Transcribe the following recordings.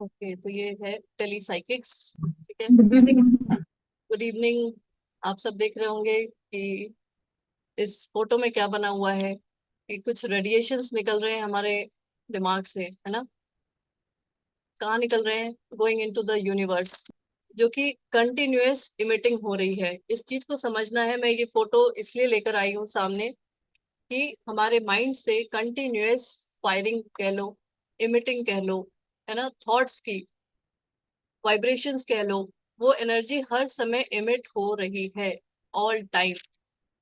Okay, तो ये है टेलीसाइकिक्स। ठीक है, गुड इवनिंग। Good evening. आप सब देख रहे होंगे कि इस फोटो में क्या बना हुआ है, कि कुछ रेडिएशंस निकल रहे हैं हमारे दिमाग से, है ना। कहाँ निकल रहे हैं? गोइंग इनटू द यूनिवर्स, जो कि कंटिन्यूअस इमिटिंग हो रही है। इस चीज को समझना है। मैं ये फोटो इसलिए लेकर आई हूँ सामने कि हमारे माइंड से कंटिन्यूअस फायरिंग कह लो, इमिटिंग कह लो, है ना, थॉट्स की वाइब्रेशंस कह लो, वो एनर्जी हर समय इमिट हो रही है, ऑल टाइम,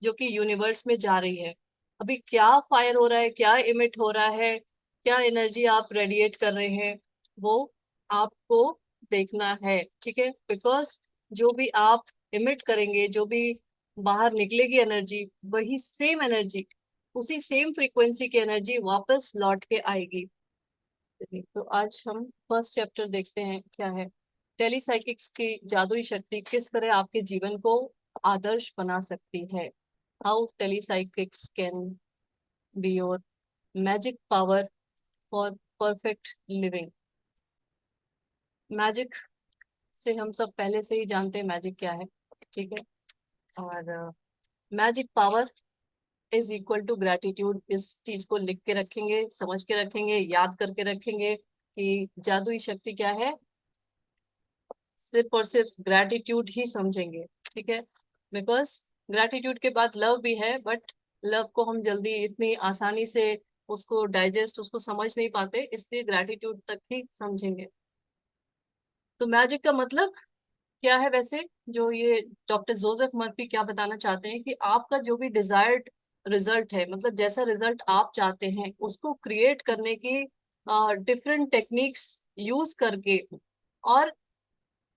जो कि यूनिवर्स में जा रही है। अभी क्या फायर हो रहा है, क्या इमिट हो रहा है, क्या एनर्जी आप रेडिएट कर रहे हैं, वो आपको देखना है। ठीक है, बिकॉज जो भी आप इमिट करेंगे, जो भी बाहर निकलेगी एनर्जी, वही सेम एनर्जी, उसी सेम फ्रीक्वेंसी की एनर्जी वापस लौट के आएगी। तो आज हम फर्स्ट चैप्टर देखते हैं क्या है। टेलीसाइकिक्स की जादुई शक्ति किस तरह आपके जीवन को आदर्श बना सकती है। How telepsychics can be your magic power for perfect living. Magic से हम सब पहले से ही जानते हैं मैजिक क्या है। ठीक है, और magic power is equal to gratitude. इस चीज को लिख के रखेंगे, समझ के रखेंगे, याद करके रखेंगे कि जादुई शक्ति क्या है। सिर्फ और सिर्फ ग्रैटिट्यूड ही समझेंगे। ठीक है, बिकॉज ग्रैटिट्यूड के बाद लव भी है, बट लव को हम जल्दी इतनी आसानी से उसको डाइजेस्ट, उसको समझ नहीं पाते, इसलिए ग्रैटिट्यूड तक ही समझेंगे। तो मैजिक का मतलब क्या है वैसे? जो ये डॉक्टर जोसेफ मर्फी क्या बताना चाहते हैं कि आपका जो भी डिजायर्ड रिजल्ट है, मतलब जैसा रिजल्ट आप चाहते हैं, उसको क्रिएट करने की डिफरेंट टेक्निक्स यूज करके, और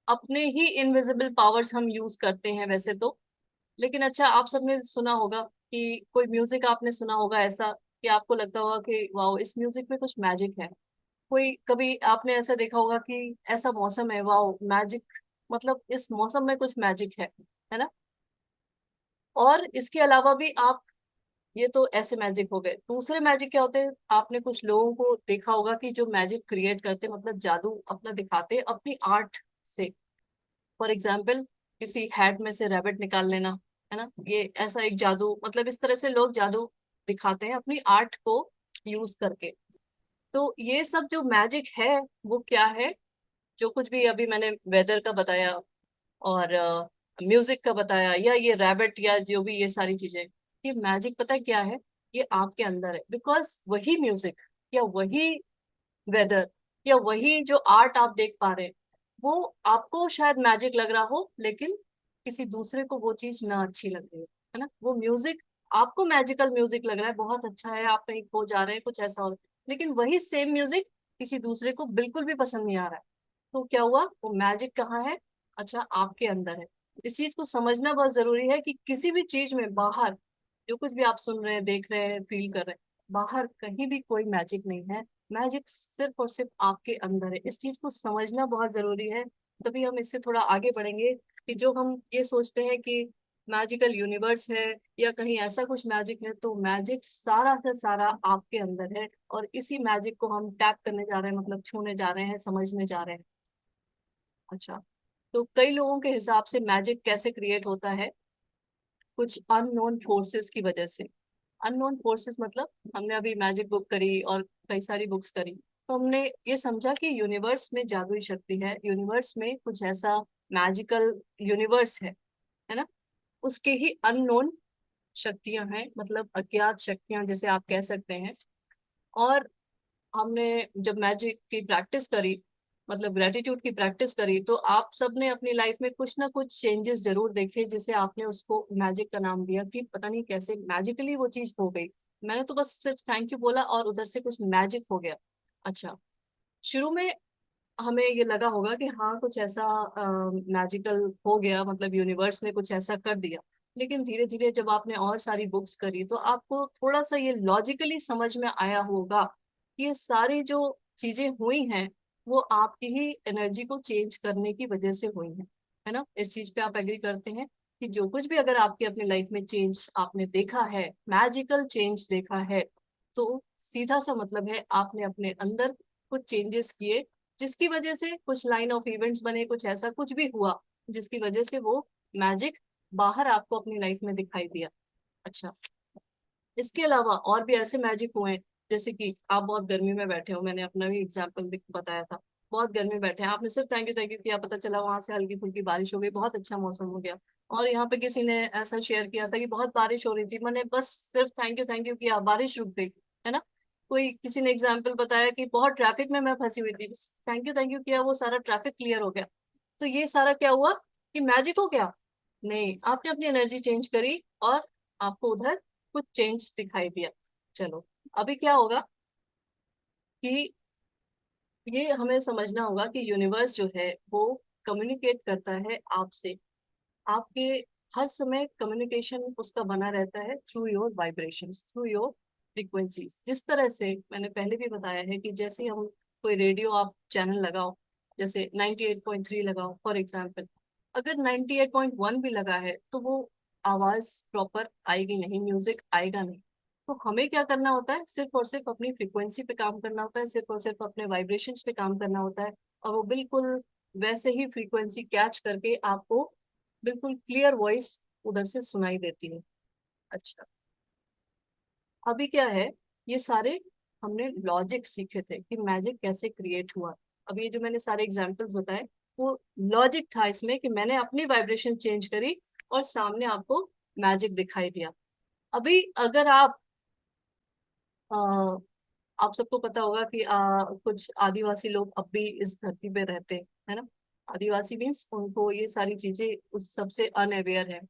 अपने ही इनविजिबल पावर्स हम यूज करते हैं वैसे तो। लेकिन अच्छा, आप सबने सुना होगा कि कोई म्यूजिक आपने सुना होगा ऐसा कि आपको लगता होगा कि वाओ, इस म्यूजिक में कुछ मैजिक है। कोई कभी आपने ऐसा देखा होगा कि ऐसा मौसम है, वाओ मैजिक, मतलब इस मौसम में कुछ मैजिक है ना। और इसके अलावा भी आप, ये तो ऐसे मैजिक हो गए। दूसरे मैजिक क्या होते हैं? आपने कुछ लोगों को देखा होगा कि जो मैजिक क्रिएट करते हैं, मतलब जादू अपना दिखाते हैं अपनी आर्ट से। फॉर एग्जाम्पल, किसी हैट में से रैबिट निकाल लेना, है ना, ये ऐसा एक जादू, मतलब इस तरह से लोग जादू दिखाते हैं अपनी आर्ट को यूज करके। तो ये सब जो मैजिक है वो क्या है? जो कुछ भी अभी मैंने वेदर का बताया, और म्यूजिक का बताया, या ये रैबिट, या जो भी ये सारी चीजें, ये मैजिक पता है क्या है? ये आपके अंदर है। बिकॉज वही म्यूजिक, या वही वेदर, या वही जो आर्ट आप देख पा रहे हैं, वो आपको शायद मैजिक लग रहा हो, लेकिन किसी दूसरे को वो चीज ना अच्छी लग रही है ना। वो म्यूजिक आपको मैजिकल म्यूजिक लग रहा है, बहुत अच्छा है, आप कहीं खो जा रहे हैं, कुछ ऐसा हो रहा है, लेकिन वही सेम म्यूजिक किसी दूसरे को बिल्कुल भी पसंद नहीं आ रहा है। तो क्या हुआ? वो मैजिक कहाँ है? अच्छा, आपके अंदर है। इस चीज को समझना बहुत जरूरी है कि किसी भी चीज में बाहर, जो कुछ भी आप सुन रहे हैं, देख रहे हैं, फील कर रहे हैं, बाहर कहीं भी कोई मैजिक नहीं है। मैजिक सिर्फ और सिर्फ आपके अंदर है। इस चीज को समझना बहुत जरूरी है। तभी हम इससे थोड़ा आगे बढ़ेंगे। कि जो हम ये सोचते हैं कि मैजिकल यूनिवर्स है, या कहीं ऐसा कुछ मैजिक है, तो मैजिक सारा का सारा आपके अंदर है, और इसी मैजिक को हम टैप करने जा रहे हैं, मतलब छूने जा रहे हैं, समझने जा रहे हैं। अच्छा, तो कई लोगों के हिसाब से मैजिक कैसे क्रिएट होता है? कुछ अननोन फोर्सेस की वजह से। अननोन फोर्सेस मतलब, हमने अभी मैजिक बुक करी और कई सारी बुक्स करी, तो हमने ये समझा कि यूनिवर्स में जादुई शक्ति है, यूनिवर्स में कुछ ऐसा मैजिकल यूनिवर्स है ना। उसके ही अननोन शक्तियां हैं, मतलब अज्ञात शक्तियां जैसे आप कह सकते हैं। और हमने जब मैजिक की प्रैक्टिस करी, मतलब ग्रेटिट्यूड की प्रैक्टिस करी, तो आप सबने अपनी लाइफ में कुछ ना कुछ चेंजेस जरूर देखे, जिसे आपने उसको मैजिक का नाम दिया कि पता नहीं कैसे मैजिकली वो चीज हो गई। मैंने तो बस सिर्फ थैंक यू बोला और उधर से कुछ मैजिक हो गया। अच्छा, शुरू में हमें ये लगा होगा कि हाँ कुछ ऐसा मैजिकल हो गया, मतलब यूनिवर्स ने कुछ ऐसा कर दिया। लेकिन धीरे धीरे जब आपने और सारी बुक्स करी, तो आपको थोड़ा सा ये लॉजिकली समझ में आया होगा कि ये सारी जो चीजें हुई हैं, वो आपकी ही एनर्जी को चेंज करने की वजह से हुई हैं, है ना। इस चीज पे आप एग्री करते हैं कि जो कुछ भी अगर आपकी अपनी लाइफ में चेंज आपने देखा है, मैजिकल चेंज देखा है, तो सीधा सा मतलब है आपने अपने अंदर कुछ चेंजेस किए, जिसकी वजह से कुछ लाइन ऑफ इवेंट्स बने, कुछ ऐसा कुछ भी हुआ जिसकी वजह से वो मैजिक बाहर आपको अपनी लाइफ में दिखाई दिया। अच्छा, इसके अलावा और भी ऐसे मैजिक हुए हैं, जैसे कि आप बहुत गर्मी में बैठे हो, मैंने अपना भी एग्जाम्पल बताया था। बहुत गर्मी में बैठे हैं, आपने सिर्फ थैंक यू किया, पता चला वहां से हल्की फुल्की बारिश हो गई, बहुत अच्छा मौसम हो गया। और यहाँ पे किसी ने ऐसा शेयर किया था कि बहुत बारिश हो रही थी, मैंने बस सिर्फ थैंक यू किया, बारिश रुक गई, है ना। कोई किसी ने एग्जाम्पल बताया कि बहुत ट्रैफिक में मैं फंसी हुई थी, बस थैंक यू किया, वो सारा ट्रैफिक क्लियर हो गया। तो ये सारा क्या हुआ कि मैजिक हो गया? नहीं, आपने अपनी एनर्जी चेंज करी और आपको उधर कुछ चेंज दिखाई दिया। चलो, अभी क्या होगा कि ये हमें समझना होगा कि यूनिवर्स जो है वो कम्युनिकेट करता है आपसे। आपके हर समय कम्युनिकेशन उसका बना रहता है through your vibrations, through your frequencies. जिस तरह से मैंने पहले भी बताया है कि जैसे हम कोई रेडियो आप चैनल लगाओ, जैसे 98.3 लगाओ फॉर एग्जांपल, अगर 98.1 भी लगा है तो वो आवाज प्रॉपर आएगी नहीं, म्यूजिक आएगा नहीं। तो हमें क्या करना होता है, सिर्फ और सिर्फ अपनी फ्रिक्वेंसी पे काम करना होता है, सिर्फ और सिर्फ अपने वाइब्रेशंस पे काम करना होता है, और वो बिल्कुल वैसे ही फ्रीक्वेंसी कैच करके आपको बिल्कुल क्लियर वॉइस उधर से सुनाई देती है। अच्छा, अभी क्या है, ये सारे हमने लॉजिक सीखे थे कि मैजिक कैसे क्रिएट हुआ। अब ये जो मैंने सारे एग्जांपल्स बताए, वो लॉजिक था इसमें कि मैंने अपनी वाइब्रेशन चेंज करी और सामने आपको मैजिक दिखाई दिया। अभी अगर अ, आप सबको पता होगा कि कुछ आदिवासी लोग अब भी इस धरती पे रहते हैं, है ना। आदिवासी मीन्स उनको ये सारी चीजें उस सबसे अनअवेयर है।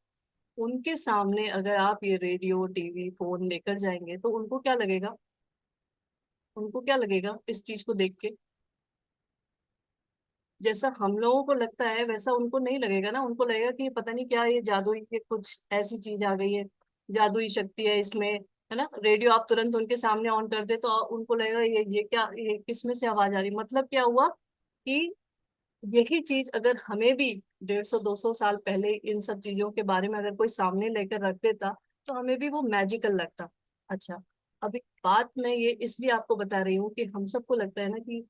उनके सामने अगर आप ये रेडियो टीवी फोन लेकर जाएंगे तो उनको क्या लगेगा? उनको क्या लगेगा इस चीज को देख के? जैसा हम लोगों को लगता है वैसा उनको नहीं लगेगा ना। उनको लगेगा कि पता नहीं क्या, ये जादुई, ये कुछ ऐसी चीज आ गई है, जादुई शक्ति है इसमें, है ना। रेडियो आप तुरंत उनके सामने ऑन कर दे तो उनको लगेगा ये क्या, ये किसमें से आवाज आ रही। मतलब क्या हुआ कि यही चीज अगर हमें भी 150-200 साल पहले इन सब चीजों के बारे में अगर कोई सामने लेकर रख देता तो हमें भी वो मैजिकल लगता। अच्छा, अभी बात मैं ये इसलिए आपको बता रही हूँ कि हम सबको लगता है ना कि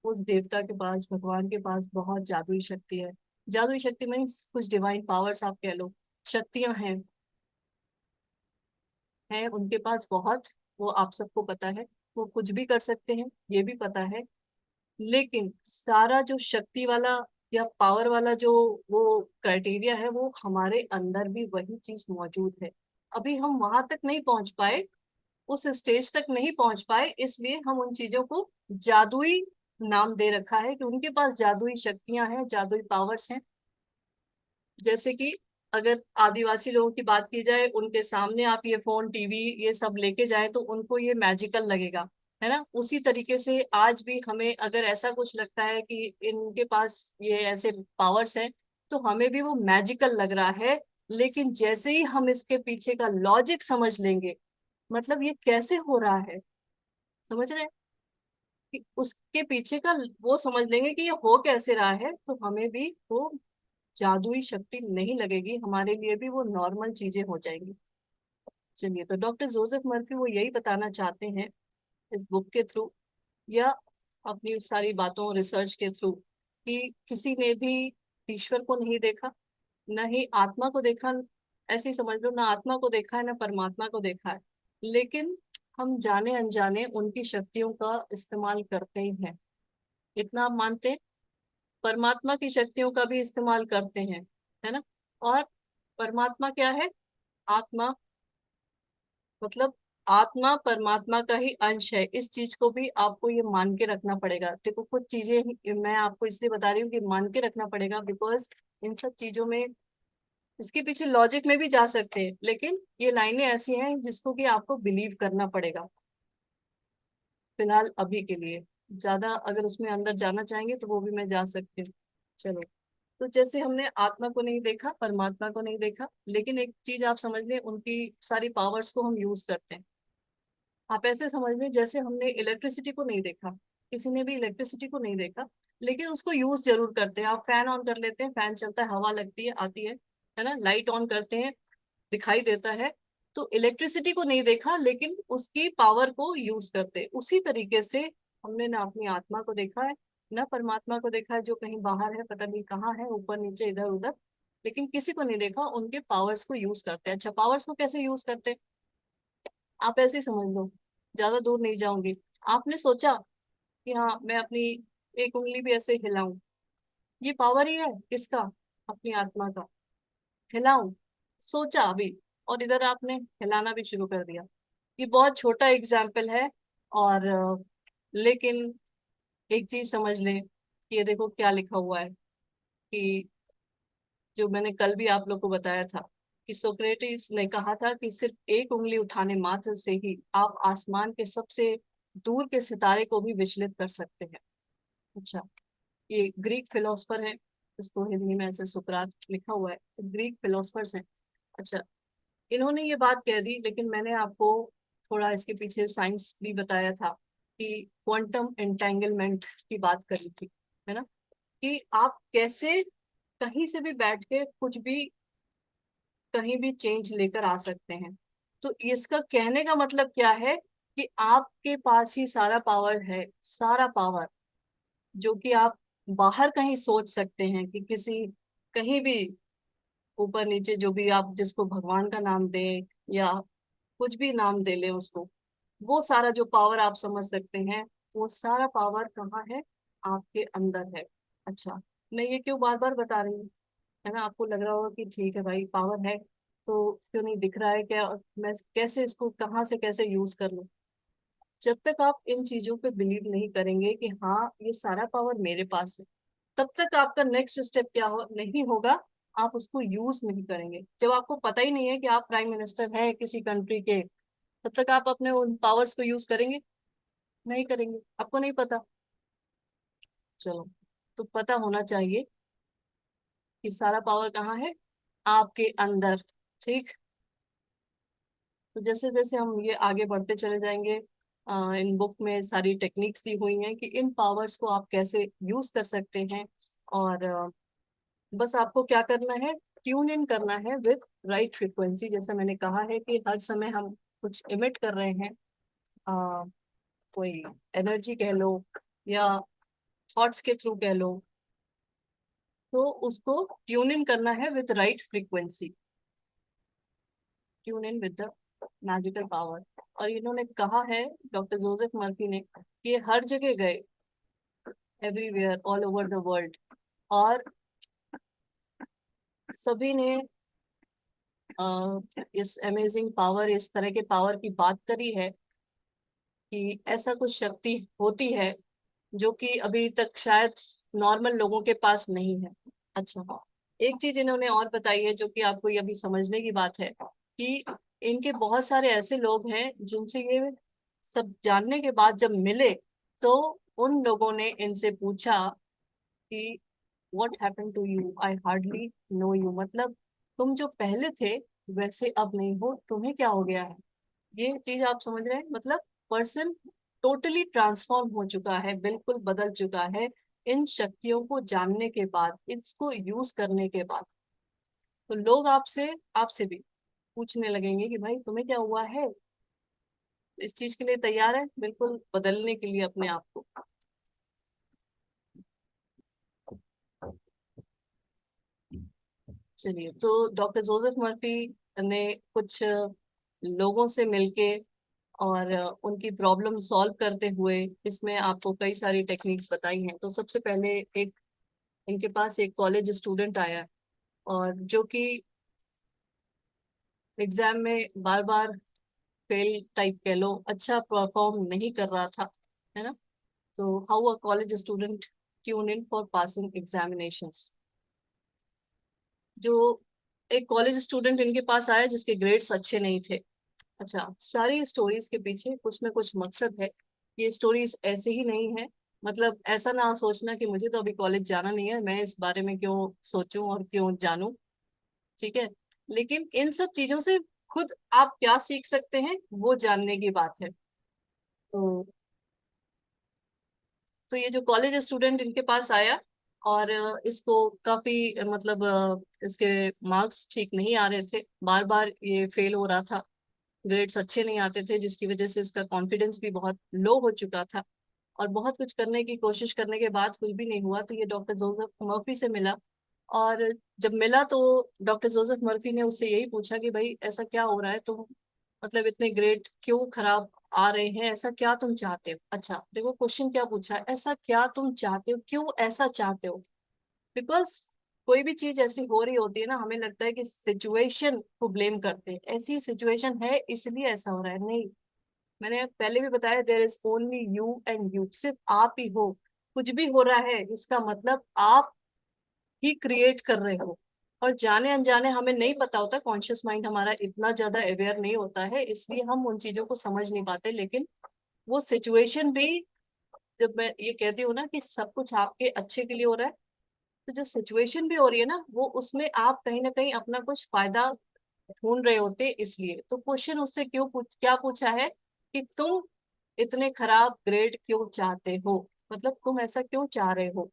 उस देवता के पास, भगवान के पास बहुत जादुई शक्ति है। जादुई शक्ति मीन्स कुछ डिवाइन पावर्स आप कह लो, शक्तियां हैं उनके पास बहुत। वो आप सबको पता है, वो कुछ भी कर सकते हैं, ये भी पता है। लेकिन सारा जो शक्ति वाला या पावर वाला जो वो क्राइटेरिया है, वो हमारे अंदर भी वही चीज मौजूद है। अभी हम वहां तक नहीं पहुंच पाए, उस स्टेज तक नहीं पहुंच पाए, इसलिए हम उन चीजों को जादुई नाम दे रखा है कि उनके पास जादुई शक्तियां हैं, जादुई पावर्स हैं। जैसे कि अगर आदिवासी लोगों की बात की जाए, उनके सामने आप ये फोन टीवी ये सब लेके जाए तो उनको ये मैजिकल लगेगा, है ना। उसी तरीके से आज भी हमें अगर ऐसा कुछ लगता है कि इनके पास ये ऐसे पावर्स हैं तो हमें भी वो मैजिकल लग रहा है। लेकिन जैसे ही हम इसके पीछे का लॉजिक समझ लेंगे, मतलब ये कैसे हो रहा है, समझ रहे हैं, कि उसके पीछे का वो समझ लेंगे कि ये हो कैसे रहा है, तो हमें भी वो जादुई शक्ति नहीं लगेगी, हमारे लिए भी वो नॉर्मल चीजें हो जाएंगी। चलिए, तो डॉक्टर जोसेफ मर्फी वो यही बताना चाहते हैं इस बुक के थ्रू या अपनी सारी बातों रिसर्च के थ्रू कि किसी ने भी ईश्वर को नहीं देखा, न ही आत्मा को देखा। ऐसी समझ लो, ना आत्मा को देखा है ना परमात्मा को देखा है, लेकिन हम जाने अनजाने उनकी शक्तियों का इस्तेमाल करते ही हैं। इतना आप मानते हैं? परमात्मा की शक्तियों का भी इस्तेमाल करते हैं, है ना। और परमात्मा क्या है? आत्मा, मतलब आत्मा परमात्मा का ही अंश है। इस चीज को भी आपको ये मान के रखना पड़ेगा। देखो, कुछ चीजें मैं आपको इसलिए बता रही हूँ कि मान के रखना पड़ेगा, बिकॉज इन सब चीजों में इसके पीछे लॉजिक में भी जा सकते हैं, लेकिन ये लाइनें ऐसी हैं जिसको कि आपको बिलीव करना पड़ेगा। फिलहाल अभी के लिए, ज्यादा अगर उसमें अंदर जाना चाहेंगे तो वो भी मैं जा सकती हूँ। चलो, तो जैसे हमने आत्मा को नहीं देखा, परमात्मा को नहीं देखा, लेकिन एक चीज आप समझ लें, उनकी सारी पावर्स को हम यूज करते हैं। आप ऐसे समझ लें जैसे हमने इलेक्ट्रिसिटी को नहीं देखा, किसी ने भी इलेक्ट्रिसिटी को नहीं देखा, लेकिन उसको यूज जरूर करते हैं। आप फैन ऑन कर लेते हैं, फैन चलता है, हवा लगती है, आती है ना। लाइट ऑन करते हैं, दिखाई देता है। तो इलेक्ट्रिसिटी को नहीं देखा लेकिन उसकी पावर को यूज करते हैं। उसी तरीके से हमने ना अपनी आत्मा को देखा है, ना परमात्मा को देखा है जो कहीं बाहर है, पता नहीं कहाँ है, ऊपर नीचे इधर उधर, लेकिन किसी को नहीं देखा उनके पावर्स को यूज करते हैं। अच्छा, पावर्स को कैसे यूज करते हैं, आप ऐसे ही समझ लो, ज्यादा दूर नहीं जाऊंगी। आपने सोचा कि हाँ मैं अपनी एक उंगली भी ऐसे हिलाऊं, ये पावर ही है किसका, अपनी आत्मा का। हिलाऊं, सोचा अभी, और इधर आपने हिलाना भी शुरू कर दिया। ये बहुत छोटा एग्जाम्पल है, और लेकिन एक चीज समझ लें कि ये देखो क्या लिखा हुआ है कि जो मैंने कल भी आप लोग को बताया था कि सोक्रेटिस ने कहा था कि सिर्फ एक उंगली उठाने मात्र से ही आप आसमान के सबसे दूर के सितारे को भी विचलित कर सकते हैं। अच्छा, ये ग्रीक फिलोसफर है, इसको हिंदी में ऐसे सुकरात लिखा हुआ है, ग्रीक फिलोसफर्स हैं। अच्छा, इन्होंने ये बात कह दी, लेकिन मैंने आपको थोड़ा इसके पीछे साइंस भी बताया था कि क्वांटम एंटेंगलमेंट की बात करी थी, है ना, कि आप कैसे कहीं से भी बैठ के कुछ भी कहीं भी चेंज लेकर आ सकते हैं। तो इसका कहने का मतलब क्या है कि आपके पास ही सारा पावर है, सारा पावर, जो कि आप बाहर कहीं सोच सकते हैं कि किसी कहीं भी ऊपर नीचे, जो भी आप जिसको भगवान का नाम दें या कुछ भी नाम दे ले उसको, वो सारा जो पावर आप समझ सकते हैं, वो सारा पावर कहाँ है, आपके अंदर है। अच्छा, मैं ये क्यों बार बार बता रही हूँ, है ना, आपको लग रहा होगा कि ठीक है भाई पावर है तो क्यों नहीं दिख रहा है क्या, मैं कैसे इसको कहाँ से कैसे यूज कर लूं। जब तक आप इन चीजों पे बिलीव नहीं करेंगे कि हाँ ये सारा पावर मेरे पास है, तब तक आपका नेक्स्ट स्टेप क्या नहीं होगा, आप उसको यूज नहीं करेंगे। जब आपको पता ही नहीं है कि आप प्राइम मिनिस्टर हैं किसी कंट्री के, तब तक आप अपने उन पावर्स को यूज करेंगे, नहीं करेंगे, आपको नहीं पता। चलो, तो पता होना चाहिए कि सारा पावर कहाँ है, आपके अंदर। ठीक, तो जैसे जैसे हम ये आगे बढ़ते चले जाएंगे, इन बुक में सारी टेक्निक्स दी हुई हैं कि इन पावर्स को आप कैसे यूज कर सकते हैं। और बस आपको क्या करना है, ट्यून इन करना है विथ राइट फ्रिक्वेंसी। जैसा मैंने कहा है कि हर समय हम कुछ इमिट कर रहे हैं, अ, कोई एनर्जी कह लो या थॉट्स के थ्रू कह लो, तो उसको ट्यून इन करना है with right frequency, tune in with the magical power. और इन्होंने कहा है, डॉक्टर जोसेफ मर्फी ने, कि ये हर जगह गए, everywhere all over the world, और सभी ने इस अमेजिंग पावर, इस तरह के पावर की बात करी है कि ऐसा कुछ शक्ति होती है जो कि अभी तक शायद नॉर्मल लोगों के पास नहीं है। अच्छा, हाँ, एक चीज इन्होंने और बताई है जो कि आपको ये अभी समझने की बात है कि इनके बहुत सारे ऐसे लोग हैं जिनसे ये सब जानने के बाद जब मिले, तो उन लोगों ने इनसे पूछा कि what happened to you, I hardly know you, मतलब तुम जो पहले थे वैसे अब नहीं हो, तुम्हें क्या हो गया है। ये चीज आप समझ रहे हैं, मतलब पर्सन टोटली ट्रांसफॉर्म हो चुका है, बिल्कुल बदल चुका है इन शक्तियों को जानने के बाद, इसको यूज करने के बाद। तो लोग आपसे आपसे भी पूछने लगेंगे कि भाई तुम्हें क्या हुआ है, इस चीज के लिए तैयार है बिल्कुल बदलने के लिए अपने आप को। चलिए, तो डॉक्टर जोसेफ मर्फी ने कुछ लोगों से मिलके और उनकी प्रॉब्लम सॉल्व करते हुए इसमें आपको कई सारी टेक्निक्स बताई हैं। तो सबसे पहले एक, इनके पास एक कॉलेज स्टूडेंट आया, और जो कि एग्जाम में बार बार फेल टाइप कह लो, अच्छा परफॉर्म नहीं कर रहा था, है ना। तो how a college student tune in for passing examinations. जो एक कॉलेज स्टूडेंट इनके पास आया जिसके ग्रेड्स अच्छे नहीं थे। अच्छा, सारी स्टोरीज के पीछे कुछ ना कुछ मकसद है, ये स्टोरीज ऐसे ही नहीं है, मतलब ऐसा ना सोचना कि मुझे तो अभी कॉलेज जाना नहीं है, मैं इस बारे में क्यों सोचूं और क्यों जानूं। ठीक है, लेकिन इन सब चीजों से खुद आप क्या सीख सकते हैं वो जानने की बात है। तो ये जो कॉलेज स्टूडेंट इनके पास आया, और इसको काफी मतलब इसके मार्क्स ठीक नहीं आ रहे थे, बार बार ये फेल हो रहा था, ग्रेड्स अच्छे नहीं आते थे, जिसकी वजह से इसका कॉन्फिडेंस भी बहुत लो हो चुका था। और बहुत कुछ करने की कोशिश करने के बाद कुछ भी नहीं हुआ, तो ये डॉक्टर जोसेफ मर्फी से मिला। और जब मिला तो डॉक्टर जोसेफ मर्फी ने उससे यही पूछा कि भाई ऐसा क्या हो रहा है, तुम मतलब इतने ग्रेड क्यों खराब आ रहे हैं, ऐसा क्या तुम चाहते हो। अच्छा देखो क्वेश्चन क्या पूछा है, ऐसा क्या तुम चाहते हो, क्यों ऐसा चाहते हो। बिकॉज कोई भी चीज ऐसी हो रही होती है ना, हमें लगता है कि सिचुएशन को ब्लेम करते हैं, ऐसी सिचुएशन है इसलिए ऐसा हो रहा है। नहीं, मैंने पहले भी बताया, there is only you and you, सिर्फ आप ही हो। कुछ भी हो रहा है इसका मतलब आप ही क्रिएट कर रहे हो। और जाने अनजाने हमें नहीं पता होता, कॉन्शियस माइंड हमारा इतना ज्यादा अवेयर नहीं होता है, इसलिए हम उन चीजों को समझ नहीं पाते। लेकिन वो सिचुएशन भी, जब मैं ये कहती हूँ ना कि सब कुछ आपके अच्छे के लिए हो रहा है, तो जो सिचुएशन भी हो रही है ना, वो उसमें आप कहीं ना कहीं अपना कुछ फायदा ढूंढ रहे होते, इसलिए। तो क्वेश्चन उससे क्या पूछा है कि तुम इतने खराब ग्रेड क्यों चाहते हो, मतलब तुम ऐसा क्यों चाह रहे हो।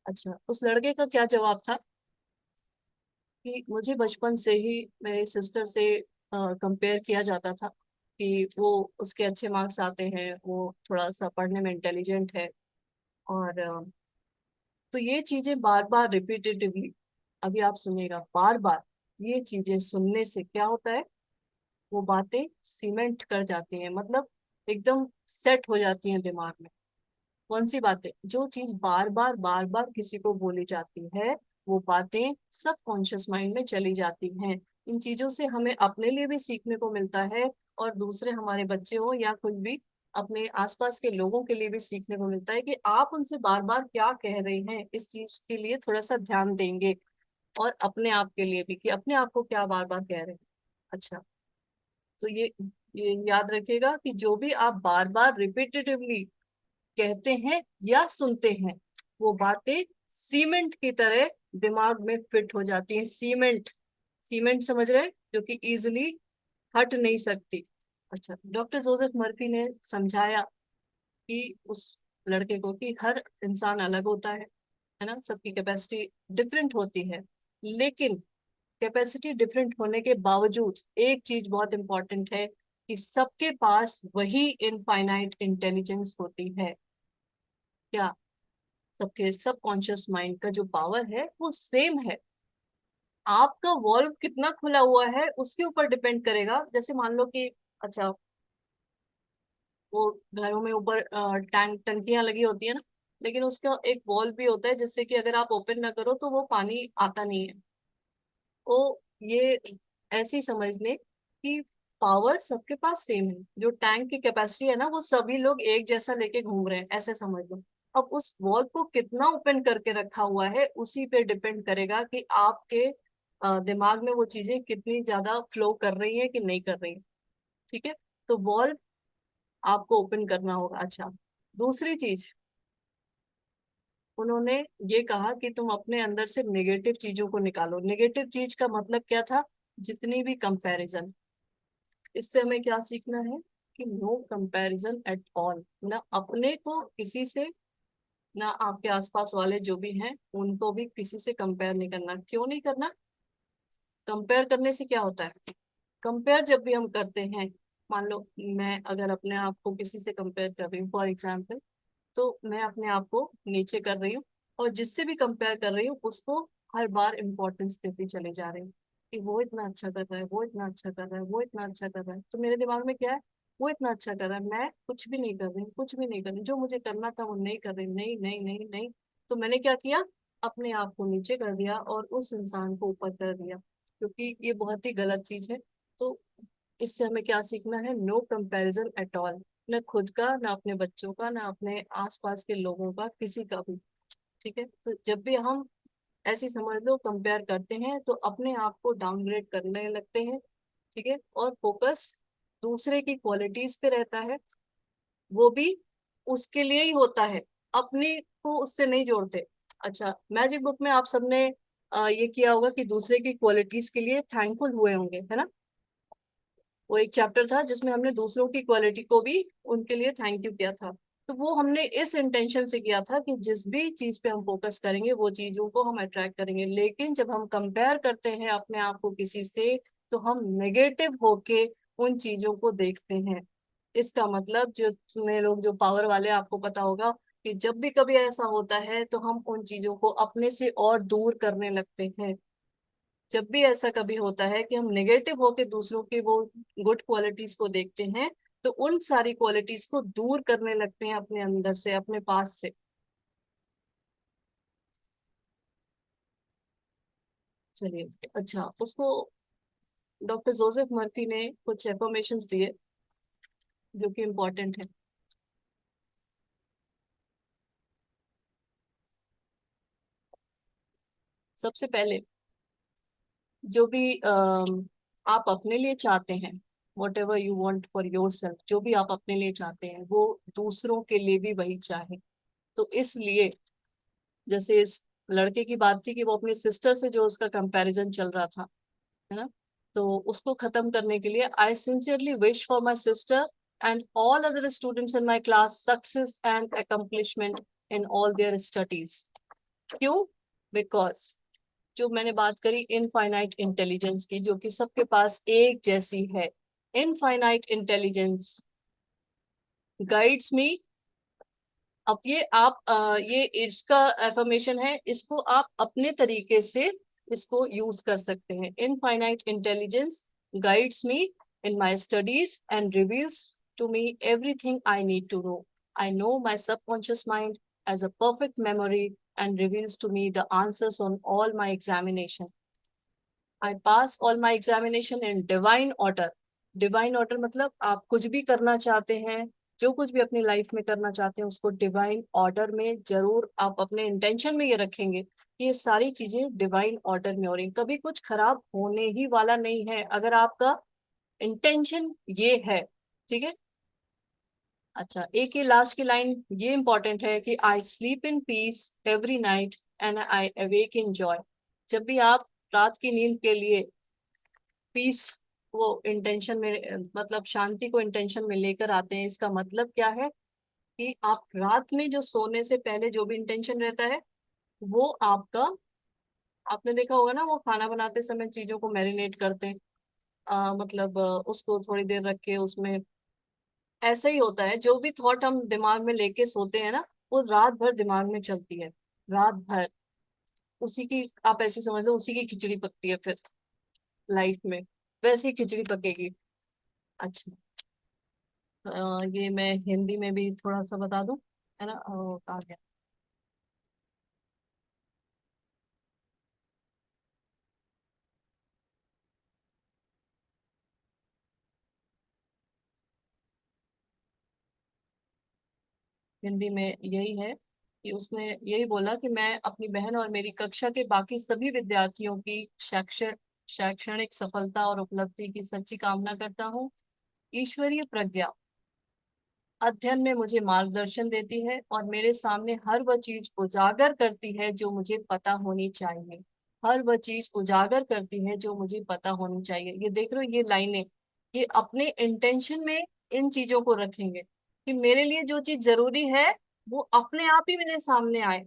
अच्छा, उस लड़के का क्या जवाब था कि मुझे बचपन से ही मेरे सिस्टर से कंपेयर किया जाता था कि वो, उसके अच्छे मार्क्स आते हैं, वो थोड़ा सा पढ़ने में इंटेलिजेंट है। और तो ये चीजें बार बार रिपीटेटिवली, अभी आप सुनिएगा, बार बार ये चीजें सुनने से क्या होता है, वो बातें सीमेंट कर जाती हैं, मतलब एकदम सेट हो जाती हैं दिमाग में। कौन सी बातें, जो चीज बार बार किसी को बोली जाती है, वो बातें सब कॉन्शियस माइंड में चली जाती हैं। इन चीजों से हमें अपने लिए भी सीखने को मिलता है, और दूसरे हमारे बच्चे हो या कुछ भी, अपने आसपास के लोगों के लिए भी सीखने को मिलता है कि आप उनसे बार बार क्या कह रहे हैं, इस चीज के लिए थोड़ा सा ध्यान देंगे। और अपने आप के लिए भी, कि अपने आप को क्या बार बार कह रहे हैं। अच्छा, तो ये याद रखिएगा कि जो भी आप बार बार रिपीटेटिवली कहते हैं या सुनते हैं, वो बातें सीमेंट की तरह दिमाग में फिट हो जाती हैं। सीमेंट, सीमेंट समझ रहे हैं, जो कि इजिली हट नहीं सकती। अच्छा, डॉक्टर जोसेफ मर्फी ने समझाया कि उस लड़के को कि हर इंसान अलग होता है ना, सबकी कैपेसिटी डिफरेंट होती है। लेकिन कैपेसिटी डिफरेंट होने के बावजूद एक चीज बहुत इंपॉर्टेंट है कि सबके पास वही इनफाइनाइट इंटेलिजेंस होती है। क्या, सबके सबकॉन्शियस माइंड का जो पावर है वो सेम है। आपका वॉल्व कितना खुला हुआ है उसके ऊपर डिपेंड करेगा। जैसे मान लो कि, अच्छा, वो घरों में ऊपर टंकियां लगी होती है ना, लेकिन उसका एक वॉल्व भी होता है जिससे कि अगर आप ओपन ना करो तो वो पानी आता नहीं है। तो ये ऐसे ही समझ लें कि पावर सबके पास सेम है, जो टैंक की कैपेसिटी है ना, वो सभी लोग एक जैसा लेके घूम रहे हैं, ऐसे समझ लो। अब उस वॉल को कितना ओपन करके रखा हुआ है उसी पे डिपेंड करेगा कि आपके दिमाग में वो चीजें कितनी ज्यादा फ्लो कर रही है कि नहीं कर रही है। ठीक है, तो वॉल्व आपको ओपन करना होगा। अच्छा, दूसरी चीज, उन्होंने ये कहा कि तुम अपने अंदर से नेगेटिव चीजों को निकालो। नेगेटिव चीज का मतलब क्या था, जितनी भी कंपैरिजन। इससे हमें क्या सीखना है कि नो कंपैरिजन एट ऑल, ना अपने को किसी से, ना आपके आसपास वाले जो भी हैं उनको भी किसी से कंपेयर नहीं करना। क्यों नहीं करना, कंपेयर करने से क्या होता है, कंपेयर जब भी हम करते हैं, मान लो मैं अगर अपने आप को किसी से कंपेयर कर रही हूँ फॉर एग्जाम्पल, तो मैं अपने आप को नीचे कर रही हूँ, और जिससे भी कंपेयर कर रही हूँ उसको हर बार इंपॉर्टेंस देती चले जा रही हूँ कि वो इतना अच्छा कर रहा है, वो इतना अच्छा कर रहा है, वो इतना अच्छा कर रहा है। तो मेरे दिमाग में क्या है, वो इतना अच्छा कर रहा है, मैं कुछ भी नहीं कर रही हूँ, कुछ भी नहीं कर रही, जो मुझे करना था वो नहीं कर रही, नहीं नहीं नहीं नहीं। तो मैंने क्या किया, अपने आप को नीचे कर दिया और उस इंसान को ऊपर कर दिया, क्योंकि ये बहुत ही गलत चीज है। तो इससे हमें क्या सीखना है, नो कंपैरिजन एट ऑल, न खुद का, ना अपने बच्चों का, ना अपने आसपास के लोगों का, किसी का भी। ठीक है, तो जब भी हम ऐसी समझ लो कंपेयर करते हैं तो अपने आप को डाउनग्रेड करने लगते हैं। ठीक है, और फोकस दूसरे की क्वालिटीज पे रहता है, वो भी उसके लिए ही होता है, अपने को उससे नहीं जोड़ते। अच्छा, मैजिक बुक में आप सबने ये किया होगा कि दूसरे की क्वालिटीज के लिए थैंकफुल हुए होंगे, है ना। वो एक चैप्टर था जिसमें हमने दूसरों की क्वालिटी को भी, उनके लिए थैंक यू किया था। तो वो हमने इस इंटेंशन से किया था कि जिस भी चीज पे हम फोकस करेंगे वो चीजों को हम अट्रैक्ट करेंगे। लेकिन जब हम कंपेयर करते हैं अपने आप को किसी से, तो हम नेगेटिव होके उन चीजों को देखते हैं। इसका मतलब जो तुम्हें लोग जो पावर वाले हैं, आपको पता होगा कि जब भी कभी ऐसा होता है तो हम उन चीजों को अपने से और दूर करने लगते हैं। जब भी ऐसा कभी होता है कि हम नेगेटिव होके दूसरों की वो गुड क्वालिटीज को देखते हैं, तो उन सारी क्वालिटीज को दूर करने लगते हैं अपने अंदर से, अपने पास से। चलिए, अच्छा, उसको डॉक्टर जोसेफ मर्फी ने कुछ एफर्मेशंस दिए जो कि इम्पोर्टेंट है। सबसे पहले, जो भी आप अपने लिए चाहते हैं, what ever you want for your self, जो भी आप अपने लिए चाहते हैं वो दूसरों के लिए भी वही चाहे। तो इसलिए, जैसे इस लड़के की बात थी कि वो अपनी सिस्टर से जो उसका कंपैरिजन चल रहा था, है ना, तो उसको खत्म करने के लिए I sincerely wish for my sister and all other students in my class success and accomplishment in all their studies. क्यों? बिकॉज जो मैंने बात करी इनफाइनाइट इंटेलिजेंस की, जो कि सबके पास एक जैसी है, इनफाइनाइट इंटेलिजेंस गाइड्स मी। अब ये आप ये इसका एफर्मेशन है, इसको आप अपने तरीके से इसको यूज कर सकते हैं। Infinite intelligence guides me in my studies and reveals to me everything I need to know. I know my subconscious mind as a perfect memory and reveals to me the answers on all my examination. I pass all my examination in divine order. Divine order मतलब आप कुछ भी करना चाहते हैं, जो कुछ भी अपनी लाइफ में करना चाहते हैं, उसको डिवाइन ऑर्डर में जरूर आप अपने इंटेंशन में ये रखेंगे कि ये सारी चीजें डिवाइन ऑर्डर में हो रही, कभी कुछ खराब होने ही वाला नहीं है अगर आपका इंटेंशन ये है। ठीक है। अच्छा, एक ये लास्ट की लाइन ये इंपॉर्टेंट है कि I sleep in peace every night and I awake in joy. जब भी आप रात की नींद के लिए पीस वो इंटेंशन में, मतलब शांति को इंटेंशन में लेकर आते हैं, इसका मतलब क्या है कि आप रात में जो सोने से पहले जो भी इंटेंशन रहता है वो आपका, आपने देखा होगा ना, वो खाना बनाते समय चीजों को मैरिनेट करते हैं, मतलब उसको थोड़ी देर रख के उसमें, ऐसा ही होता है जो भी थॉट हम दिमाग में लेके सोते हैं ना, वो रात भर दिमाग में चलती है, रात भर उसी की, आप ऐसे समझ लो उसी की खिचड़ी पकती है फिर लाइफ में, वैसी खिचड़ी पकेगी। अच्छा, ये मैं हिंदी में भी थोड़ा सा बता दूं, है ना, कहा गया। हिंदी में यही है कि उसने यही बोला कि मैं अपनी बहन और मेरी कक्षा के बाकी सभी विद्यार्थियों की शैक्षणिक सफलता और उपलब्धि की सच्ची कामना करता हूँ। ईश्वरीय प्रज्ञा अध्ययन में मुझे मार्गदर्शन देती है और मेरे सामने हर वह चीज उजागर करती है जो मुझे पता होनी चाहिए। हर वह चीज उजागर करती है जो मुझे पता होनी चाहिए। ये देख रहे हो, ये लाइनें, ये अपने इंटेंशन में इन चीजों को रखेंगे कि मेरे लिए जो चीज जरूरी है वो अपने आप ही मेरे सामने आए।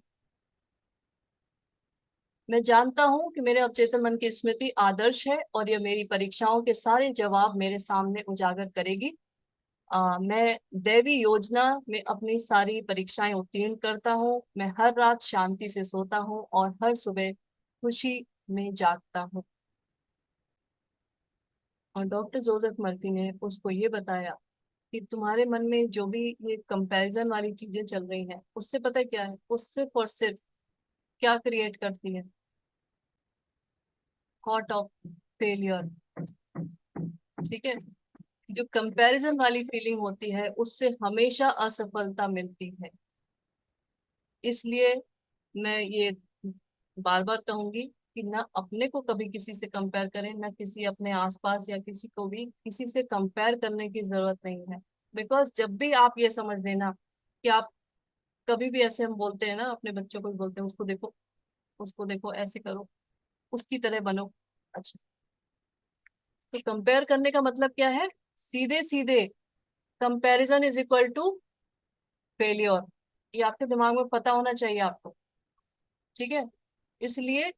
मैं जानता हूँ कि मेरे अवचेतन मन की स्मृति आदर्श है और यह मेरी परीक्षाओं के सारे जवाब मेरे सामने उजागर करेगी। मैं दैवी योजना में अपनी सारी परीक्षाएं उत्तीर्ण करता हूँ। मैं हर रात शांति से सोता हूँ और हर सुबह खुशी में जागता हूँ। और डॉक्टर जोसेफ मर्फी ने उसको ये बताया कि तुम्हारे मन में जो भी ये कंपैरिजन वाली चीजें चल रही हैं, उससे पता है क्या है, वो सिर्फ और सिर्फ क्या क्रिएट करती है? Thought of failure. ठीक है। जो कंपैरिजन वाली फीलिंग होती है उससे हमेशा असफलता मिलती है। इसलिए मैं ये बार बार कहूंगी कि ना अपने को कभी किसी से कंपेयर करें, ना किसी अपने आसपास या किसी को भी किसी से कंपेयर करने की जरूरत नहीं है। बिकॉज जब भी आप ये समझ लेना कि आप कभी भी, ऐसे हम बोलते हैं ना, अपने बच्चों को भी बोलते हैं, उसको देखो ऐसे करो, उसकी तरह बनो। अच्छा, तो कंपेयर करने का मतलब क्या है? सीधे सीधे comparison is equal to failure. ये आपके दिमाग में पता होना चाहिए आपको। ठीक है। इसलिए,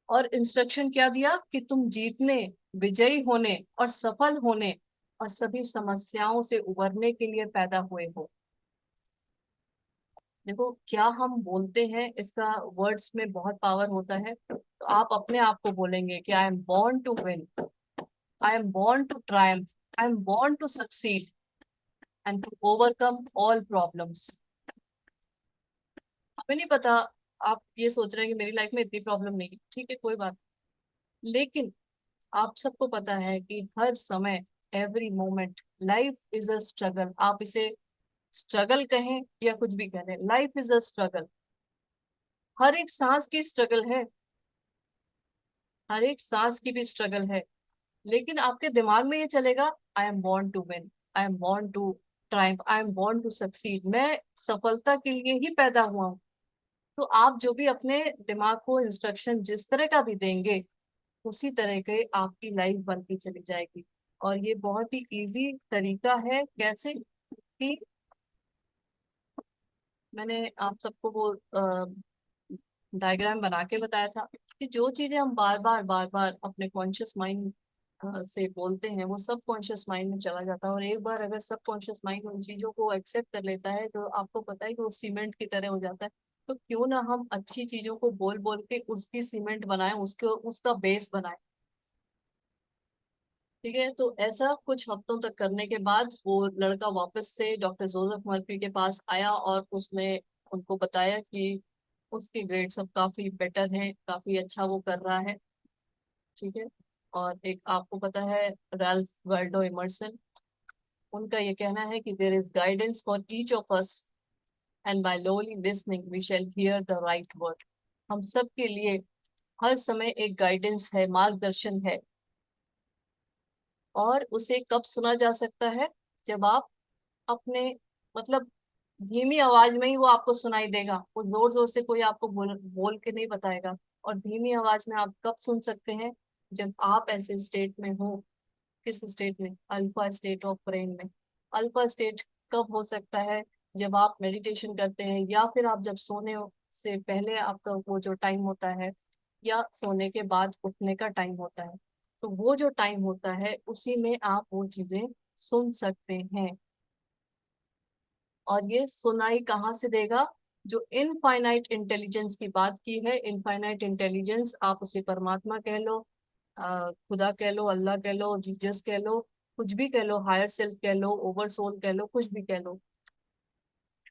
और इंस्ट्रक्शन क्या दिया कि तुम जीतने, विजयी होने और सफल होने और सभी समस्याओं से उबरने के लिए पैदा हुए हो। देखो, क्या हम बोलते हैं इसका वर्ड्स में बहुत पावर होता है। तो आप अपने आप को बोलेंगे कि I am born to win, I am born to triumph, I am born to succeed and to overcome all problems. हमें नहीं पता, आप ये सोच रहे हैं कि मेरी लाइफ में इतनी प्रॉब्लम नहीं है, ठीक है, कोई बात नहीं। लेकिन आप सबको पता है कि हर समय, every moment, life is a struggle. आप इसे स्ट्रगल कहें या कुछ भी कहें, लाइफ इज अ स्ट्रगल। हर एक सांस की स्ट्रगल है, हर एक सांस की भी स्ट्रगल है। लेकिन आपके दिमाग में ये चलेगा, I am born to win, I am born to triumph, I am born to succeed, मैं सफलता के लिए ही पैदा हुआ हूँ। तो आप जो भी अपने दिमाग को इंस्ट्रक्शन जिस तरह का भी देंगे, उसी तरह के आपकी लाइफ बनती चली जाएगी। और ये बहुत ही इजी तरीका है। कैसे कि मैंने आप सबको वो डायग्राम बना के बताया था कि जो चीजें हम बार बार बार बार अपने कॉन्शियस माइंड से बोलते हैं, वो सब कॉन्शियस माइंड में चला जाता है। और एक बार अगर सब कॉन्शियस माइंड उन चीजों को एक्सेप्ट कर लेता है, तो आपको पता है कि वो सीमेंट की तरह हो जाता है। तो क्यों ना हम अच्छी चीजों को बोल बोल के उसकी सीमेंट बनाए, उसके उसका बेस बनाए। ठीक है, तो ऐसा कुछ हफ्तों तक करने के बाद वो लड़का वापस से डॉक्टर जोसेफ मर्फी के पास आया और उसने उनको बताया कि उसके ग्रेड सब काफी बेटर हैं, काफी अच्छा वो कर रहा है। ठीक है। और एक आपको पता है, रैल्फ वाल्डो इमर्सन, उनका ये कहना है कि there is guidance for each of us and by lowly listening we shall hear the right word. हम सब के लिए हर समय एक गाइडेंस है, मार्गदर्शन है। और उसे कब सुना जा सकता है? जब आप अपने, मतलब धीमी आवाज में ही वो आपको सुनाई देगा। वो जोर जोर से कोई आपको बोल बोल के नहीं बताएगा। और धीमी आवाज में आप कब सुन सकते हैं? जब आप ऐसे स्टेट में हो। किस स्टेट में? अल्फा स्टेट ऑफ ब्रेन में। अल्फा स्टेट कब हो सकता है? जब आप मेडिटेशन करते हैं, या फिर आप जब से पहले आपका वो जो टाइम होता है, या सोने के बाद उठने का टाइम होता है। तो वो जो टाइम होता है, उसी में आप वो चीजें सुन सकते हैं। और ये सुनाई कहाँ से देगा? जो इनफाइनाइट इंटेलिजेंस की बात की है, इनफाइनाइट इंटेलिजेंस, आप उसे परमात्मा कह लो, खुदा कह लो, अल्लाह कह लो, जीसस कह लो, कुछ भी कह लो, हायर सेल्फ कह लो, ओवर सोल कह लो, कुछ भी कह लो।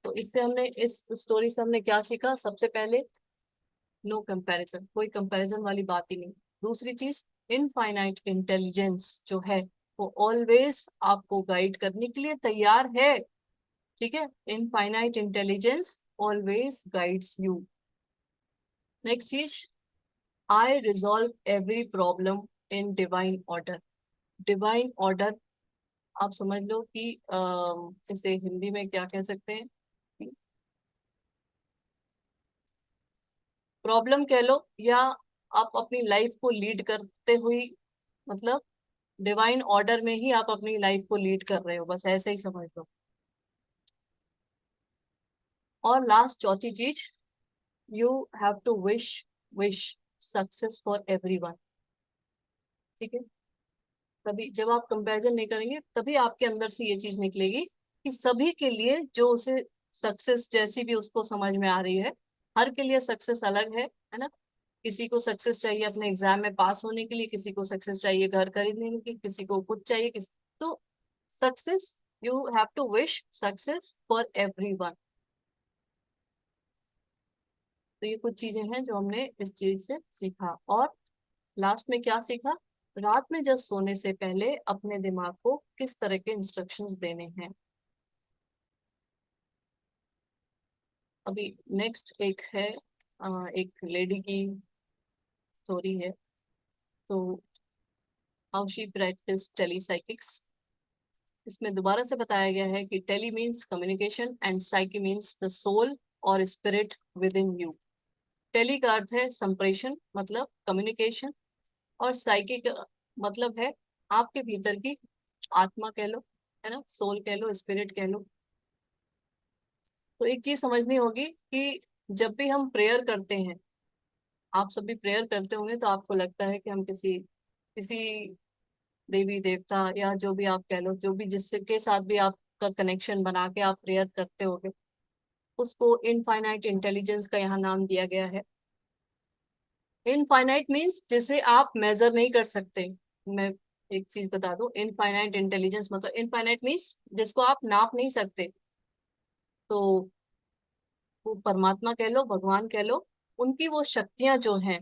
तो इससे हमने, इस स्टोरी से हमने क्या सीखा? सबसे पहले, नो कंपैरिजन, कोई कंपैरिजन वाली बात ही नहीं। दूसरी चीज, इनफाइनाइट इंटेलिजेंस जो है, वो ऑलवेज आपको गाइड करने के लिए तैयार है। ठीक है, infinite intelligence always guides you. Next चीज, I resolve every problem in divine order. Divine order, आप समझ लो कि इसे हिंदी में क्या कह सकते हैं? प्रॉब्लम कह लो, या आप अपनी लाइफ को लीड करते हुए, मतलब डिवाइन ऑर्डर में ही आप अपनी लाइफ को लीड कर रहे हो, बस ऐसे ही समझ लो। और लास्ट, चौथी चीज, you have to wish wish success for everyone. ठीक है। तभी जब आप कंपैरिजन नहीं करेंगे, तभी आपके अंदर से ये चीज निकलेगी कि सभी के लिए जो उसे सक्सेस जैसी भी उसको समझ में आ रही है, हर के लिए सक्सेस अलग है ना? किसी को सक्सेस चाहिए अपने एग्जाम में पास होने के लिए, किसी को सक्सेस चाहिए घर खरीदने के लिए, किसी को कुछ चाहिए, किसी, तो success, you have to wish success for everyone. तो ये कुछ चीजें हैं जो हमने इस चीज से सीखा। और लास्ट में क्या सीखा? रात में जब सोने से पहले अपने दिमाग को किस तरह के इंस्ट्रक्शंस देने हैं। अभी नेक्स्ट एक है, एक लेडी की स्टोरी है। तो हाउ शी प्रैक्टिस टेलीसाइकिक्स। इसमें दोबारा से बताया गया है कि tele means communication and psyche means the soul और spirit within you. Tele का अर्थ है संप्रेषण, मतलब कम्युनिकेशन। और साइकी का मतलब है आपके भीतर की आत्मा कह लो, है ना, सोल कह लो, स्पिरिट कह लो। तो एक चीज समझनी होगी कि जब भी हम प्रेयर करते हैं, आप सभी प्रेयर करते होंगे, तो आपको लगता है कि हम किसी किसी देवी देवता या जो भी आप कह लो, जो भी जिसके साथ भी आपका कनेक्शन बना के आप प्रेयर करते होगे, उसको इनफाइनाइट इंटेलिजेंस का यहाँ नाम दिया गया है। इनफाइनाइट मीन्स जिसे आप मेजर नहीं कर सकते। मैं एक चीज बता दूं, इनफाइनाइट इंटेलिजेंस मतलब इनफाइनाइट मीन्स जिसको आप नाप नहीं सकते। तो वो परमात्मा कह लो, भगवान कह लो, उनकी वो शक्तियां जो हैं,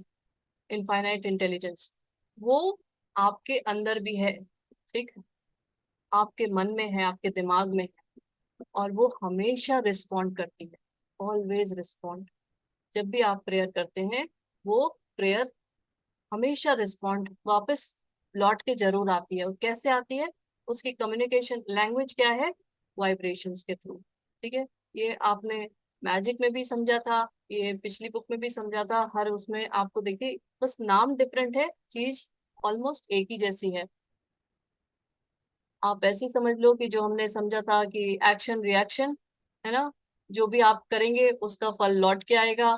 इनफाइनाइट इंटेलिजेंस, वो आपके अंदर भी है। ठीक है, आपके मन में है, आपके दिमाग में है, और वो हमेशा रिस्पॉन्ड करती है। Always respond. जब भी आप प्रेयर करते हैं, वो प्रेयर हमेशा रिस्पॉन्ड वापस लौट के जरूर आती है। और कैसे आती है? उसकी कम्युनिकेशन लैंग्वेज क्या है? वाइब्रेशंस के थ्रू। ठीक है, ये आपने मैजिक में भी समझा था, ये पिछली बुक में भी समझा था, हर उसमें आपको देखिए बस नाम डिफरेंट है, चीज ऑलमोस्ट एक ही जैसी है। आप ऐसे ही समझ लो कि जो हमने समझा था कि एक्शन रिएक्शन है ना, जो भी आप करेंगे उसका फल लौट के आएगा।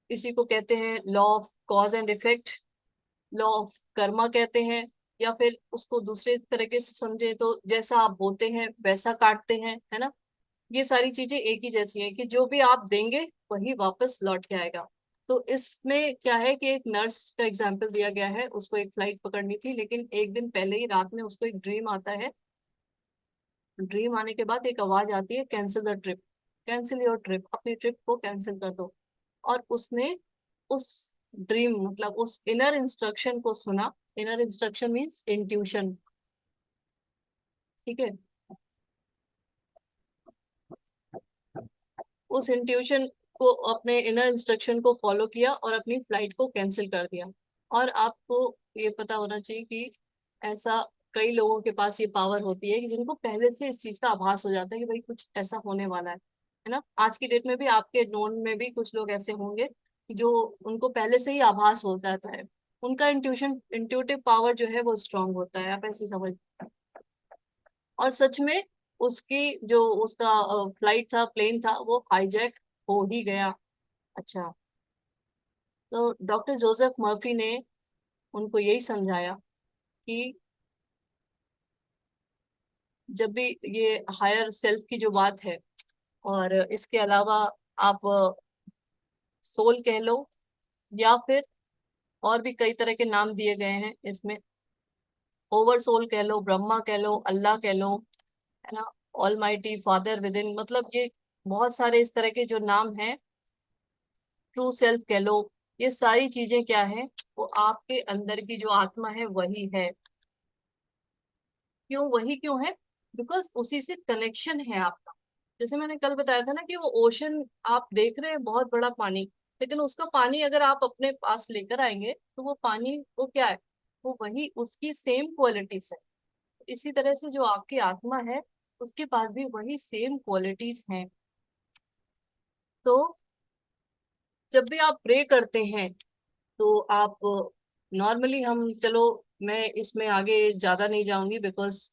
इसी को कहते हैं law of cause and effect, law of Karma कहते हैं। या फिर उसको दूसरे तरीके से समझे तो जैसा आप बोते हैं वैसा काटते हैं, है ना। ये सारी चीजें एक ही जैसी है कि जो भी आप देंगे वही वापस लौट के आएगा। तो इसमें क्या है कि एक नर्स का एग्जाम्पल दिया गया है, उसको एक फ्लाइट पकड़नी थी, लेकिन एक दिन पहले ही रात में उसको एक ड्रीम आता है। ड्रीम आने के बाद एक आवाज आती है, cancel the trip, cancel your trip, अपनी ट्रिप को कैंसिल कर दो। और उसने उस ड्रीम मतलब उस इनर इंस्ट्रक्शन को सुना। Inner instruction means intuition. ठीक है, उस इंट्यूशन को, अपने इनर इंस्ट्रक्शन को फॉलो किया और अपनी फ्लाइट को कैंसिल कर दिया। और आपको ये पता होना चाहिए कि ऐसा कई लोगों के पास ये पावर होती है कि जिनको पहले से इस चीज का आभास हो जाता है कि भाई कुछ ऐसा होने वाला है ना। आज की डेट में भी आपके नोन में भी कुछ लोग ऐसे होंगे कि जो उनको पहले से ही आभास हो जाता है। उनका इंट्यूटिव पावर जो है वो स्ट्रांग होता है, आप ऐसे समझ। और सच में उसकी जो उसका फ्लाइट था, प्लेन था, वो हाईजैक हो ही गया। अच्छा, तो डॉक्टर जोसेफ मर्फी ने उनको यही समझाया कि जब भी ये हायर सेल्फ की जो बात है, और इसके अलावा आप सोल कह लो, या फिर और भी कई तरह के नाम दिए गए हैं इसमें, ओवर सोल कह लो, ब्रह्मा कह लो, अल्लाह कह लो, है ना, ऑलमाइटी फादर विद इन, मतलब ये बहुत सारे इस तरह के जो नाम हैं, ट्रू सेल्फ कह लो। ये सारी चीजें क्या है? वो आपके अंदर की जो आत्मा है वही है। क्यों वही क्यों है? बिकॉज उसी से कनेक्शन है आपका। जैसे मैंने कल बताया था ना कि वो ओशन आप देख रहे हैं, बहुत बड़ा पानी, लेकिन उसका पानी अगर आप अपने पास लेकर आएंगे तो वो पानी वो क्या है? वो वही उसकी सेम क्वालिटीज है। इसी तरह से जो आपकी आत्मा है, उसके पास भी वही सेम क्वालिटीज हैं। तो जब भी आप प्रे करते हैं तो आप नॉर्मली, हम चलो, मैं इसमें आगे ज्यादा नहीं जाऊंगी बिकॉज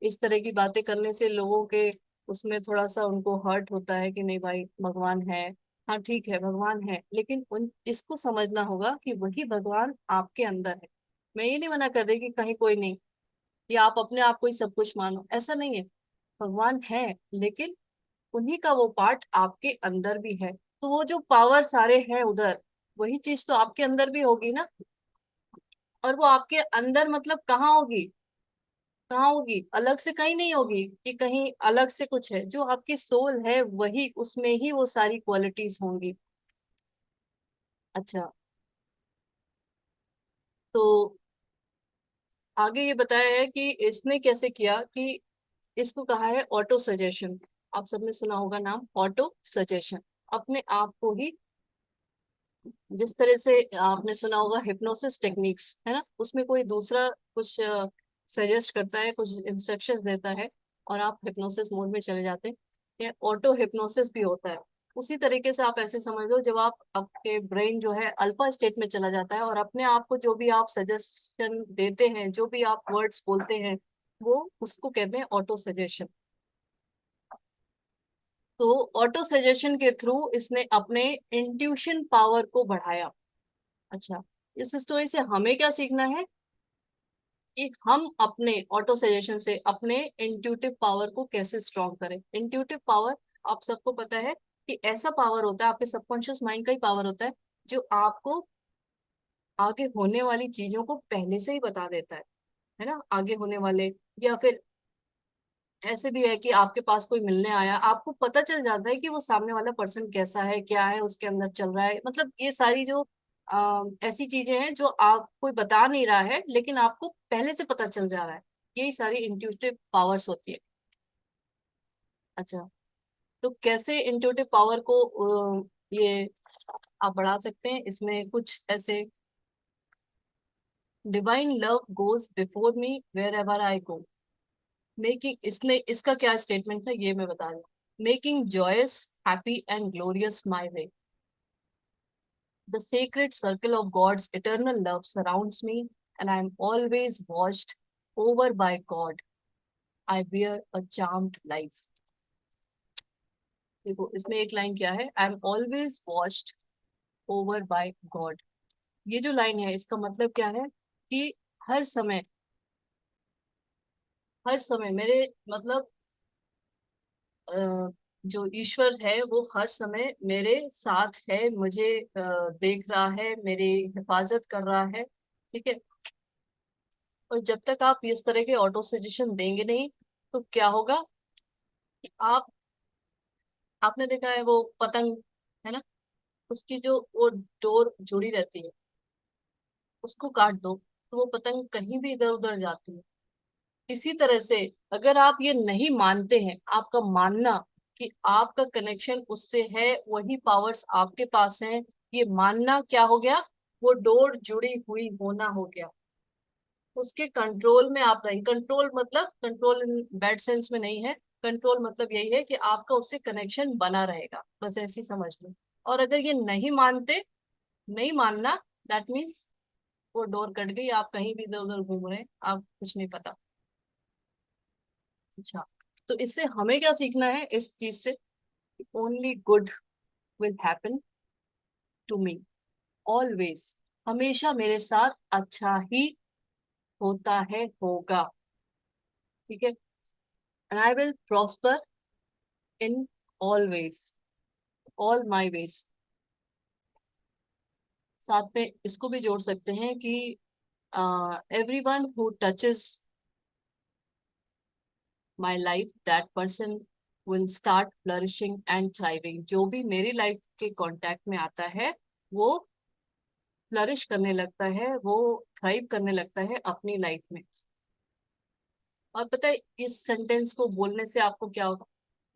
इस तरह की बातें करने से लोगों के उसमें थोड़ा सा उनको हर्ट होता है कि नहीं भाई भगवान है। हाँ ठीक है, भगवान है, लेकिन उन इसको समझना होगा कि वही भगवान आपके अंदर है। मैं ये नहीं मना कर रही कि कहीं कोई नहीं, या आप अपने आप को ही सब कुछ मानो, ऐसा नहीं है। भगवान है, लेकिन उन्हीं का वो पार्ट आपके अंदर भी है। तो वो जो पावर सारे हैं उधर, वही चीज तो आपके अंदर भी होगी ना। और वो आपके अंदर मतलब कहाँ होगी? कहाँ होगी? अलग से कहीं नहीं होगी कि कहीं अलग से कुछ है। जो आपकी सोल है वही, उसमें ही वो सारी क्वालिटीज होंगी। अच्छा, तो आगे ये बताया है कि इसने कैसे किया कि इसको कहा है ऑटो सजेशन। आप सबने सुना होगा नाम ऑटो सजेशन। अपने आप को ही, जिस तरह से आपने सुना होगा हिप्नोसिस टेक्निक्स, है ना, उसमें कोई दूसरा कुछ सजेस्ट करता है, कुछ इंस्ट्रक्शंस देता है, और आप हिप्नोसिस मोड में चले जाते हैं। ये ऑटो हिप्नोसिस भी होता है। उसी तरीके से आप ऐसे समझ लो, जब आप आपके ब्रेन जो है अल्फा स्टेट में चला जाता है, और अपने आप को जो भी आप सजेशन देते हैं, जो भी आप वर्ड्स बोलते हैं, वो उसको कहते हैं ऑटो सजेशन। तो ऑटो सजेशन के थ्रू इसने अपने इंट्यूशन पावर को बढ़ाया। अच्छा, इस स्टोरी से हमें क्या सीखना है? कि हम अपने ऑटो सजेशन से अपने इंट्यूटिव पावर को कैसे स्ट्रॉन्ग करें। इंट्यूटिव पावर, आप सबको पता है कि ऐसा पावर होता है, आपके सबकॉन्शियस माइंड का ही पावर होता है, जो आपको आगे होने वाली चीजों को पहले से ही बता देता है ना, आगे होने वाले, या फिर ऐसे भी है कि आपके पास कोई मिलने आया, आपको पता चल जाता है कि वो सामने वाला पर्सन कैसा है, क्या है उसके अंदर चल रहा है। मतलब ये सारी जो ऐसी चीजें हैं जो आप कोई बता नहीं रहा है लेकिन आपको पहले से पता चल जा रहा है, यही सारी इंट्यूटिव पावर्स होती है। अच्छा, तो कैसे इंट्यूटिव पावर को ये आप बढ़ा सकते हैं, इसमें कुछ ऐसे, divine love goes before me wherever I go, making, इसने इसका क्या स्टेटमेंट था ये मैं बता रही हूँ। Making joyous, happy and glorious my way, the sacred circle of God's eternal love surrounds me and I am always watched over by God. I wear a charmed life. देखो इसमें एक लाइन क्या है, I am always watched over by God. ये जो line है इसका मतलब क्या है कि हर समय, हर समय मेरे मतलब जो ईश्वर है वो हर समय मेरे साथ है, मुझे देख रहा है, मेरी हिफाजत कर रहा है। ठीक है, और जब तक आप इस तरह के ऑटो सजेशन देंगे नहीं तो क्या होगा कि आप, आपने देखा है वो पतंग, है ना, उसकी जो वो डोर जुड़ी रहती है, उसको काट दो तो वो पतंग कहीं भी इधर उधर जाती है। इसी तरह से अगर आप ये नहीं मानते हैं, आपका मानना कि आपका कनेक्शन उससे है, वही पावर्स आपके पास हैं, ये मानना क्या हो गया, वो डोर जुड़ी हुई होना हो गया। उसके कंट्रोल में आप रहें। कंट्रोल मतलब कंट्रोल इन बैड सेंस में नहीं है, कंट्रोल मतलब यही है कि आपका उससे कनेक्शन बना रहेगा, बस ऐसी समझ लो। और अगर ये नहीं मानते, नहीं मानना, दैट मीन्स वो डोर कट गई, आप कहीं भी इधर उधर घूम रहे हैं, आप कुछ नहीं पता। अच्छा, तो इससे हमें क्या सीखना है इस चीज से, only good will happen to me always, हमेशा मेरे साथ अच्छा ही होता है, होगा। ठीक है, and I will prosper in all ways, all my ways. साथ में इसको भी जोड़ सकते हैं कि everyone who touches my life that person will start flourishing and thriving, जो भी मेरी लाइफ के कांटेक्ट में आता है वो फ्लरिश करने लगता है, वो थ्राइव करने लगता है अपनी लाइफ में। और पता है इस सेंटेंस को बोलने से आपको क्या होगा,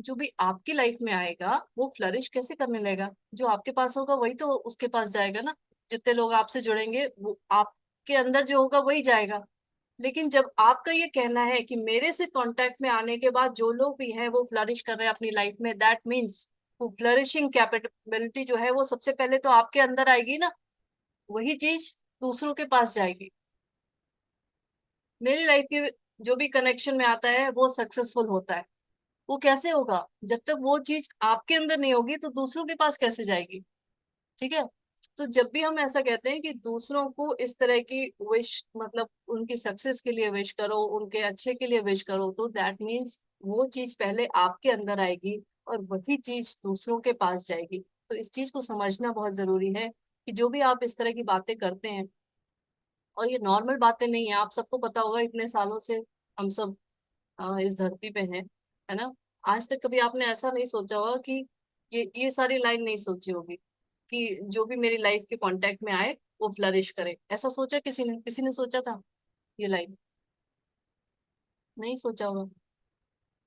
जो भी आपकी लाइफ में आएगा वो फ्लरिश कैसे करने लगेगा, जो आपके पास होगा वही तो उसके पास जाएगा ना। जितने लोग आपसे जुड़ेंगे वो आपके अंदर जो होगा वही जाएगा। लेकिन जब आपका ये कहना है कि मेरे से कांटेक्ट में आने के बाद जो लोग भी हैं वो फ्लरिश कर रहे हैं अपनी लाइफ में, दैट मीन्स वो फ्लरिशिंग कैपेबिलिटी जो है वो सबसे पहले तो आपके अंदर आएगी ना, वही चीज दूसरों के पास जाएगी। मेरी लाइफ के जो भी कनेक्शन में आता है वो सक्सेसफुल होता है। वो कैसे होगा, जब तक वो चीज आपके अंदर नहीं होगी तो दूसरों के पास कैसे जाएगी। ठीक है, तो जब भी हम ऐसा कहते हैं कि दूसरों को इस तरह की विश, मतलब उनकी सक्सेस के लिए विश करो, उनके अच्छे के लिए विश करो, तो दैट मीन्स वो चीज पहले आपके अंदर आएगी और वही चीज दूसरों के पास जाएगी। तो इस चीज को समझना बहुत जरूरी है कि जो भी आप इस तरह की बातें करते हैं, और ये नॉर्मल बातें नहीं है, आप सबको पता होगा इतने सालों से हम सब इस धरती पे हैं, है ना। आज तक कभी आपने ऐसा नहीं सोचा होगा कि ये सारी लाइन नहीं सोची होगी कि जो भी मेरी लाइफ के कांटेक्ट में आए वो फ्लरिश करे। ऐसा सोचा किसी ने सोचा था ये लाइन? नहीं सोचा होगा।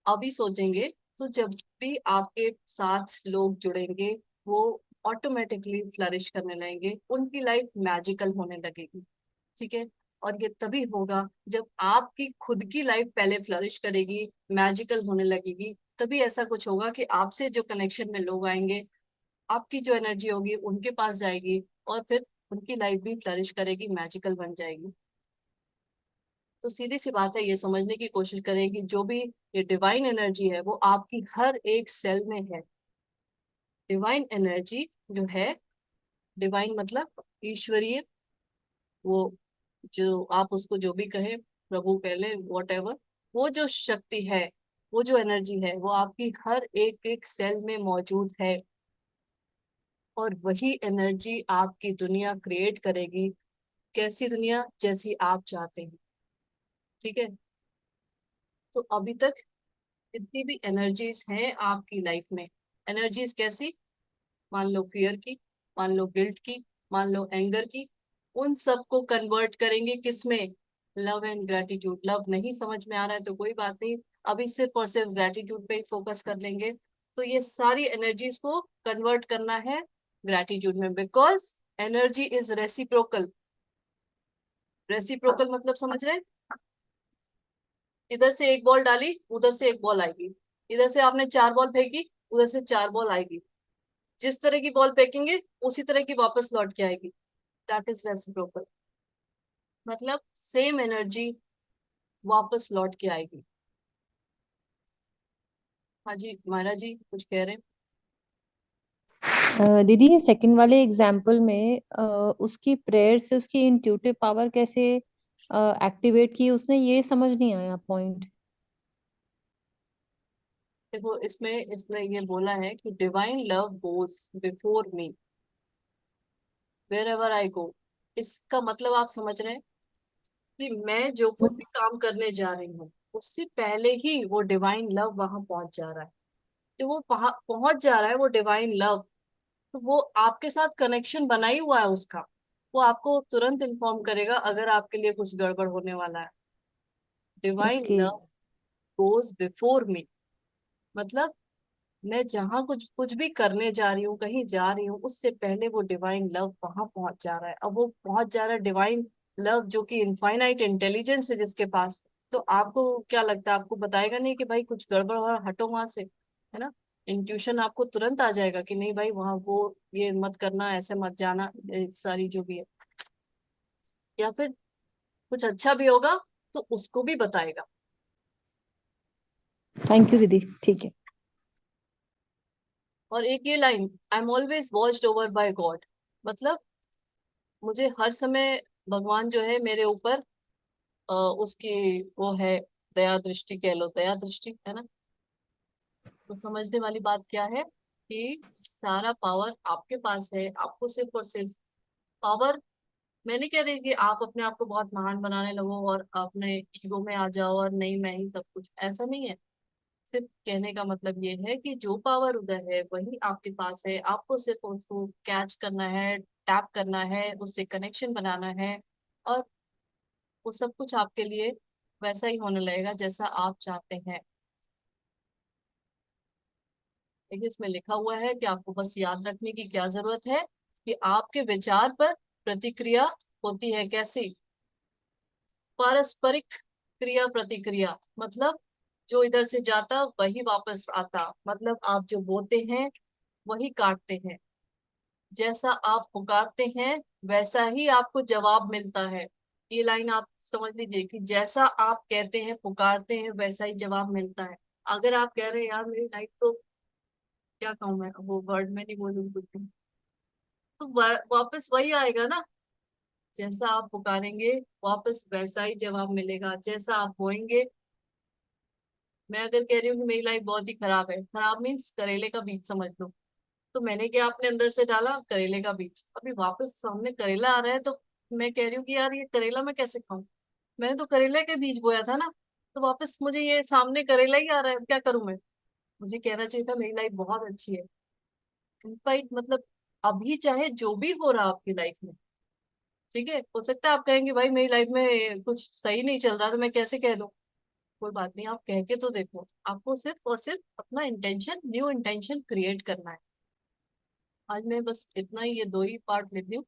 अभी सोचेंगे तो जब भी आपके साथ लोग जुड़ेंगे वो ऑटोमेटिकली फ्लरिश करने लगेंगे, उनकी लाइफ मैजिकल होने लगेगी। ठीक है, और ये तभी होगा जब आपकी खुद की लाइफ पहले फ्लरिश करेगी, मैजिकल होने लगेगी, तभी ऐसा कुछ होगा कि आपसे जो कनेक्शन में लोग आएंगे, आपकी जो एनर्जी होगी उनके पास जाएगी और फिर उनकी लाइफ भी फ्लरिश करेगी, मैजिकल बन जाएगी। तो सीधी सी बात है, ये समझने की कोशिश करें कि जो भी ये डिवाइन एनर्जी है वो आपकी हर एक सेल में है। डिवाइन एनर्जी जो है, डिवाइन मतलब ईश्वरीय, वो जो आप उसको जो भी कहें, प्रभु कह ले, वॉट एवर, वो जो शक्ति है, वो जो एनर्जी है, वो आपकी हर एक एक सेल में मौजूद है। और वही एनर्जी आपकी दुनिया क्रिएट करेगी। कैसी दुनिया? जैसी आप चाहते हैं। ठीक है। तो अभी तक जितनी भी एनर्जीज हैं आपकी लाइफ में, एनर्जीज कैसी? मान लो फियर की, मान लो गिल्ट की, मान लो एंगर की, उन सबको कन्वर्ट करेंगे किसमें? Love and gratitude. लव नहीं समझ में आ रहा है तो कोई बात नहीं, अभी सिर्फ और सिर्फ ग्रेटिट्यूड पे ही फोकस कर लेंगे। तो ये सारी एनर्जीज को कन्वर्ट करना है ग्रेटिट्यूड में, because energy is reciprocal. Reciprocal मतलब समझ रहे हैं? इधर से एक बॉल डाली, उधर से एक बॉल आएगी। इधर से आपने 4 बॉल फेंकी, उधर से 4 बॉल आएगी। जिस तरह की बॉल फेंकेंगे उसी तरह की वापस लौट के आएगी। That is reciprocal. मतलब सेम एनर्जी वापस लौट के आएगी। हाँ जी मायरा जी कुछ कह रहे हैं? दीदी ये सेकंड वाले एग्जाम्पल में उसकी प्रेयर से उसकी इंट्यूटिव पावर कैसे एक्टिवेट की, उसने ये समझ नहीं आया पॉइंट। देखो इसमें इसने ये बोला है कि divine love goes before me wherever I go. इसका मतलब आप समझ रहे हैं कि मैं जो कुछ भी काम करने जा रही हूँ, उससे पहले ही वो डिवाइन लव वहां पहुंच जा रहा है। जो वो पहुंच जा रहा है वो डिवाइन लव, तो वो आपके साथ कनेक्शन बना ही हुआ है उसका। वो आपको तुरंत इन्फॉर्म करेगा अगर आपके लिए कुछ गड़बड़ होने वाला है। Divine okay. Love goes before मी, मतलब मैं जहां कुछ कुछ भी करने जा रही हूँ, कहीं जा रही हूँ, उससे पहले वो डिवाइन लव वहां पहुंच जा रहा है। अब वो पहुंच जा रहा है डिवाइन लव जो कि इनफाइनाइट इंटेलिजेंस है जिसके पास। तो आपको क्या लगता है? आपको बताएगा नहीं कि भाई कुछ गड़बड़ हो रहा है, हटो वहां से, है ना? इंट्यूशन आपको तुरंत आ जाएगा कि नहीं भाई वहां वो ये मत करना, ऐसे मत जाना, ये सारी जो भी है। या फिर कुछ अच्छा भी होगा तो उसको भी बताएगा। थैंक यू दीदी, ठीक है। और एक ये line, I am always watched over by God, मतलब मुझे हर समय भगवान जो है मेरे ऊपर उसकी वो है, दया दृष्टि कह लो, दया दृष्टि है ना। तो समझने वाली बात क्या है कि सारा पावर आपके पास है। आपको सिर्फ और सिर्फ पावर, मैं नहीं कह रही कि आप अपने आप को बहुत महान बनाने लगो और अपने ईगो में आ जाओ और नहीं मैं ही सब कुछ, ऐसा नहीं है। सिर्फ कहने का मतलब ये है कि जो पावर उधर है वही आपके पास है। आपको सिर्फ उसको कैच करना है, टैप करना है, उससे कनेक्शन बनाना है, और वो सब कुछ आपके लिए वैसा ही होने लगेगा जैसा आप चाहते हैं। देखिए इसमें लिखा हुआ है कि आपको बस याद रखने की क्या जरूरत है कि आपके विचार पर प्रतिक्रिया होती है। कैसी? पारस्परिक क्रिया प्रतिक्रिया, मतलब जो इधर से जाता वही वापस आता, मतलब आप जो बोते हैं वही काटते हैं। जैसा आप पुकारते हैं वैसा ही आपको जवाब मिलता है। ये लाइन आप समझ लीजिए कि जैसा आप कहते हैं, पुकारते हैं, वैसा ही जवाब मिलता है। अगर आप कह रहे हैं यार मेरी लाइफ तो, क्या कहूँ मैं, वो वर्ड में नहीं बोलूँ कुछ भी, तो वापस वही आएगा ना। जैसा आप पुकारेंगे वापस वैसा ही जवाब मिलेगा। जैसा आप बोएंगे, मैं अगर कह रही हूँ कि मेरी लाइफ बहुत ही खराब है, खराब मीन्स करेले का बीज समझ लो, तो मैंने क्या अपने अंदर से डाला? करेले का बीज। अभी वापस सामने करेला आ रहा है तो मैं कह रही हूँ कि यार ये करेला मैं कैसे खाऊं, मैंने तो करेले के बीज बोया था ना। तो वापस मुझे ये सामने करेला ही आ रहा है, क्या करूं मैं? मुझे कहना चाहिए था मेरी लाइफ बहुत अच्छी है। इनफाइट मतलब अभी चाहे जो भी हो रहा आपकी लाइफ में, ठीक है, हो सकता है आप कहेंगे भाई मेरी लाइफ में कुछ सही नहीं चल रहा तो मैं कैसे कह दूं। कोई बात नहीं, आप कह के तो देखो। आपको सिर्फ और सिर्फ अपना इंटेंशन, न्यू इंटेंशन क्रिएट करना है। आज मैं बस इतना ही, ये 2 ही पार्ट लेती हूँ।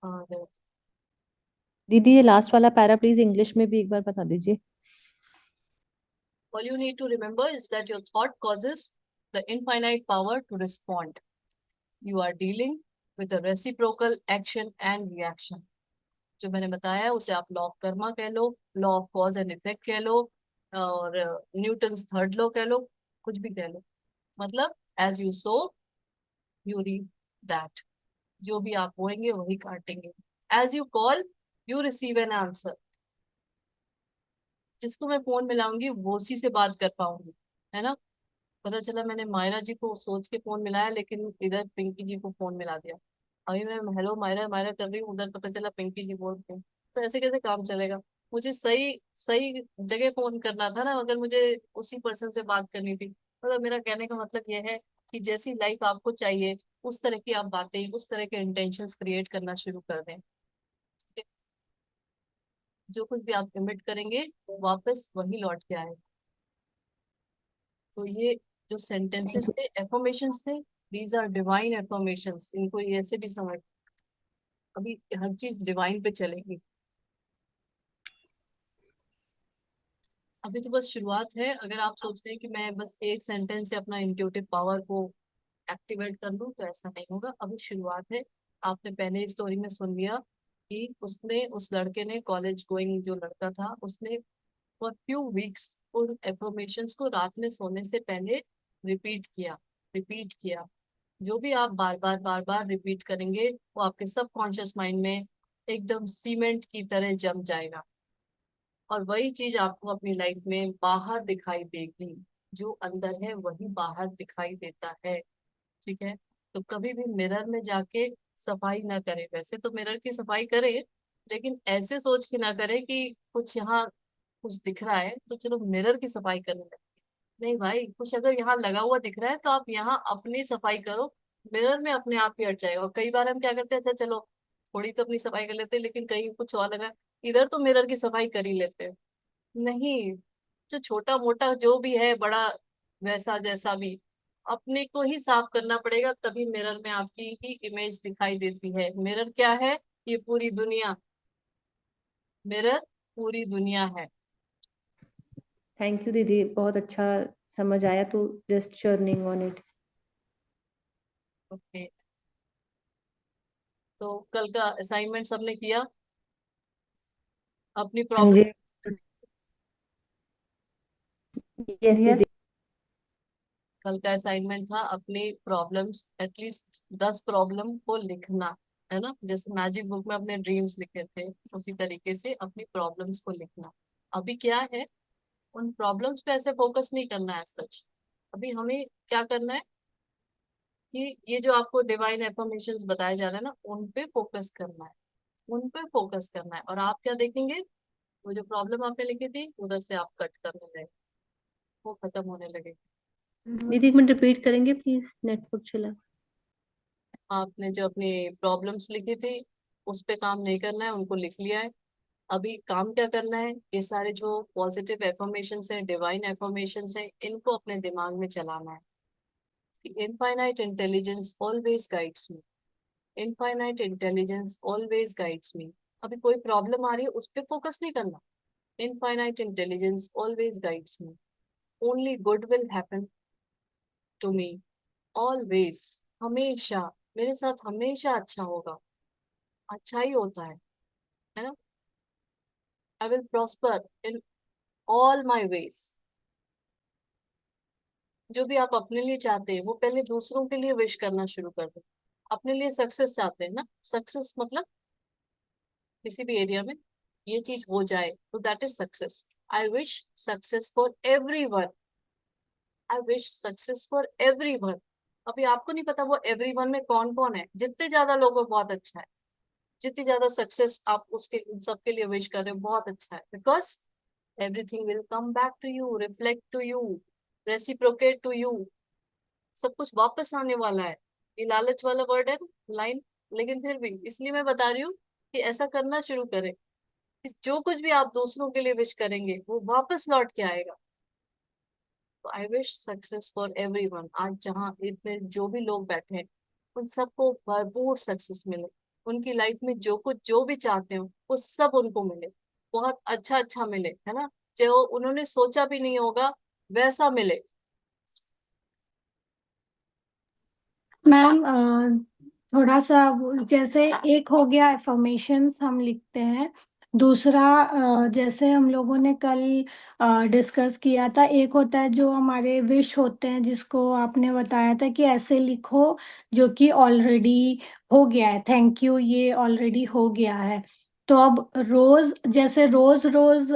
और दीदी ये लास्ट वाला पैरा प्लीज इंग्लिश में भी एक बार बता दीजिए। all you need to remember is that your thought causes the infinite power to respond. You are dealing with a reciprocal action and reaction. जो मैंने बताया है उसे आप लॉ ऑफ कर्मा कह लो, law of cause and effect कह लो, और न्यूटन्स थर्ड लॉ कह लो, कुछ भी कह लो। मतलब as you sow you reap that, जो भी आप बोएंगे वही काटेंगे। As you call you receive an answer. जिसको मैं फोन मिलाऊंगी वो उसी से बात कर पाऊंगी, है ना। पता चला मैंने मायरा जी को सोच के फोन मिलाया, लेकिन इधर पिंकी जी को फोन मिला दिया। अभी मैं हेलो मायरा मायरा कर रही हूँ, उधर पता चला पिंकी जी बोल रही हैं। तो ऐसे कैसे काम चलेगा। मुझे सही सही जगह फोन करना था ना, अगर मुझे उसी पर्सन से बात करनी थी। मतलब मेरा कहने का मतलब यह है कि जैसी लाइफ आपको चाहिए उस तरह की आप बातें, उस तरह के इंटेंशंस क्रिएट करना शुरू कर दें। जो कुछ भी आप इमिट करेंगे वो वापस वही लौट के आए। तो ये जो थैंक सेंटेंसेस यू। थे, एफर्मेशंस थे, दीज आर डिवाइन एफर्मेशंस। इनको ये ऐसे भी समझ, अभी हर चीज डिवाइन पे चलेगी। अभी तो बस शुरुआत है। अगर आप सोचते हैं कि मैं बस एक सेंटेंस से अपना इंट्यूटिव पावर को एक्टिवेट कर लूं, तो ऐसा नहीं होगा, अभी शुरुआत है। आपने पहले स्टोरी में सुन लिया कि उसने, उस लड़के ने, कॉलेज गोइंग जो लड़का था, उसने फॉर फ्यू वीक्स उन एफर्मेशंस को रात में सोने से पहले रिपीट किया, रिपीट किया। जो भी आप बार बार बार बार रिपीट करेंगे वो आपके सबकॉन्शियस माइंड में एकदम सीमेंट की तरह जम जाएगा, और वही चीज आपको अपनी लाइफ में बाहर दिखाई देगी। जो अंदर है वही बाहर दिखाई देता है। ठीक है। तो कभी भी मिरर में जाके सफाई ना करें। वैसे तो मिरर की सफाई करें, लेकिन ऐसे सोच के ना करें कि कुछ यहाँ कुछ दिख रहा है तो चलो मिरर की सफाई करने लगे। नहीं भाई, कुछ अगर यहाँ लगा हुआ दिख रहा है तो आप यहाँ अपनी सफाई करो। मिरर में अपने आप ही हट जाएगा। और कई बार हम क्या करते हैं, अच्छा चलो थोड़ी तो अपनी सफाई कर लेते हैं, लेकिन कहीं कुछ और लगा, इधर तो मिरर की सफाई कर ही लेते हैं। नहीं, जो छोटा मोटा जो भी है, बड़ा वैसा जैसा भी, अपने को ही साफ करना पड़ेगा, तभी मिरर में आपकी ही इमेज दिखाई देती है। मिरर क्या है? ये पूरी दुनिया। मिरर पूरी दुनिया है। थैंक यू दीदी, बहुत अच्छा समझ आया, तो just churning on it. Okay. तो कल का असाइनमेंट सबने किया अपनी हाँ प्रॉब्लम? जी। Yes yes. दीदी। कल का असाइनमेंट था अपनी प्रॉब्लम्स, एटलीस्ट 10 प्रॉब्लम को लिखना, है ना। जैसे मैजिक बुक में अपने ड्रीम्स लिखे थे, उसी तरीके से अपनी प्रॉब्लम्स को लिखना। अभी क्या है, उन प्रॉब्लम्स पे ऐसे फोकस नहीं करना है सच। अभी हमें क्या करना है कि ये जो आपको डिवाइन एफर्मेशंस बताए जा रहे हैं ना, उन पे फोकस करना है। उन पे फोकस करना है, और आप क्या देखेंगे, वो जो प्रॉब्लम आपने लिखी थी उधर से आप कट करने लगे, वो खत्म होने लगे। दीदी एक मिनट रिपीट करेंगे प्लीज, नेटवर्क चला। आपने जो अपनी प्रॉब्लम्स लिखी थी उस पे काम नहीं करना है, उनको लिख लिया है। अभी काम क्या करना है, ये सारे जो पॉजिटिव एफर्मेशंस है, डिवाइन एफर्मेशंस है, इनको अपने दिमाग में चलाना है। इनफाइनाइट इंटेलिजेंस ऑलवेज गाइड्स मी। इनफाइनाइट इंटेलिजेंस ऑलवेज गाइड्स मी। अभी कोई प्रॉब्लम आ रही है उस पर फोकस नहीं करना। Infinite intelligence always guides me. Only good will happen to me. Always, हमेशा मेरे साथ हमेशा अच्छा होगा, अच्छा ही होता है ना। I will prosper in all my ways. जो भी आप अपने लिए चाहते हैं वो पहले दूसरों के लिए विश करना शुरू कर दो। अपने लिए सक्सेस चाहते हैं ना, सक्सेस मतलब किसी भी एरिया में ये चीज हो जाए तो that is success. I wish success for every one. I wish success for every one. अभी आपको नहीं पता वो एवरी वन में कौन कौन है। जितने ज्यादा लोग हो बहुत अच्छा है, जितनी ज्यादा सक्सेस आप उसके उन सबके लिए विश कर रहे हो बहुत अच्छा है। Because everything will come back to you, reflect to you, reciprocate to you. सब कुछ वापस आने वाला है। ये लालच वाला वर्ड है लाइन, लेकिन फिर भी इसलिए मैं बता रही हूँ कि ऐसा करना शुरू करें कि जो कुछ भी आप दूसरों के लिए विश करेंगे वो वापस लौट के आएगा। तो I wish success for everyone. आज जहाँ इतने जो भी लोग बैठे हैं उन सबको भरपूर सक्सेस मिले। उनकी लाइफ में जो कुछ जो भी चाहते हो वो सब उनको मिले, बहुत अच्छा अच्छा मिले, है ना। जो उन्होंने सोचा भी नहीं होगा वैसा मिले। मैम थोड़ा सा जैसे एक हो गया एफर्मेशंस हम लिखते हैं, दूसरा जैसे हम लोगों ने कल डिस्कस किया था, एक होता है जो हमारे विश होते हैं, जिसको आपने बताया था कि ऐसे लिखो जो कि ऑलरेडी हो गया है, थैंक यू ये ऑलरेडी हो गया है। तो अब रोज जैसे रोज रोज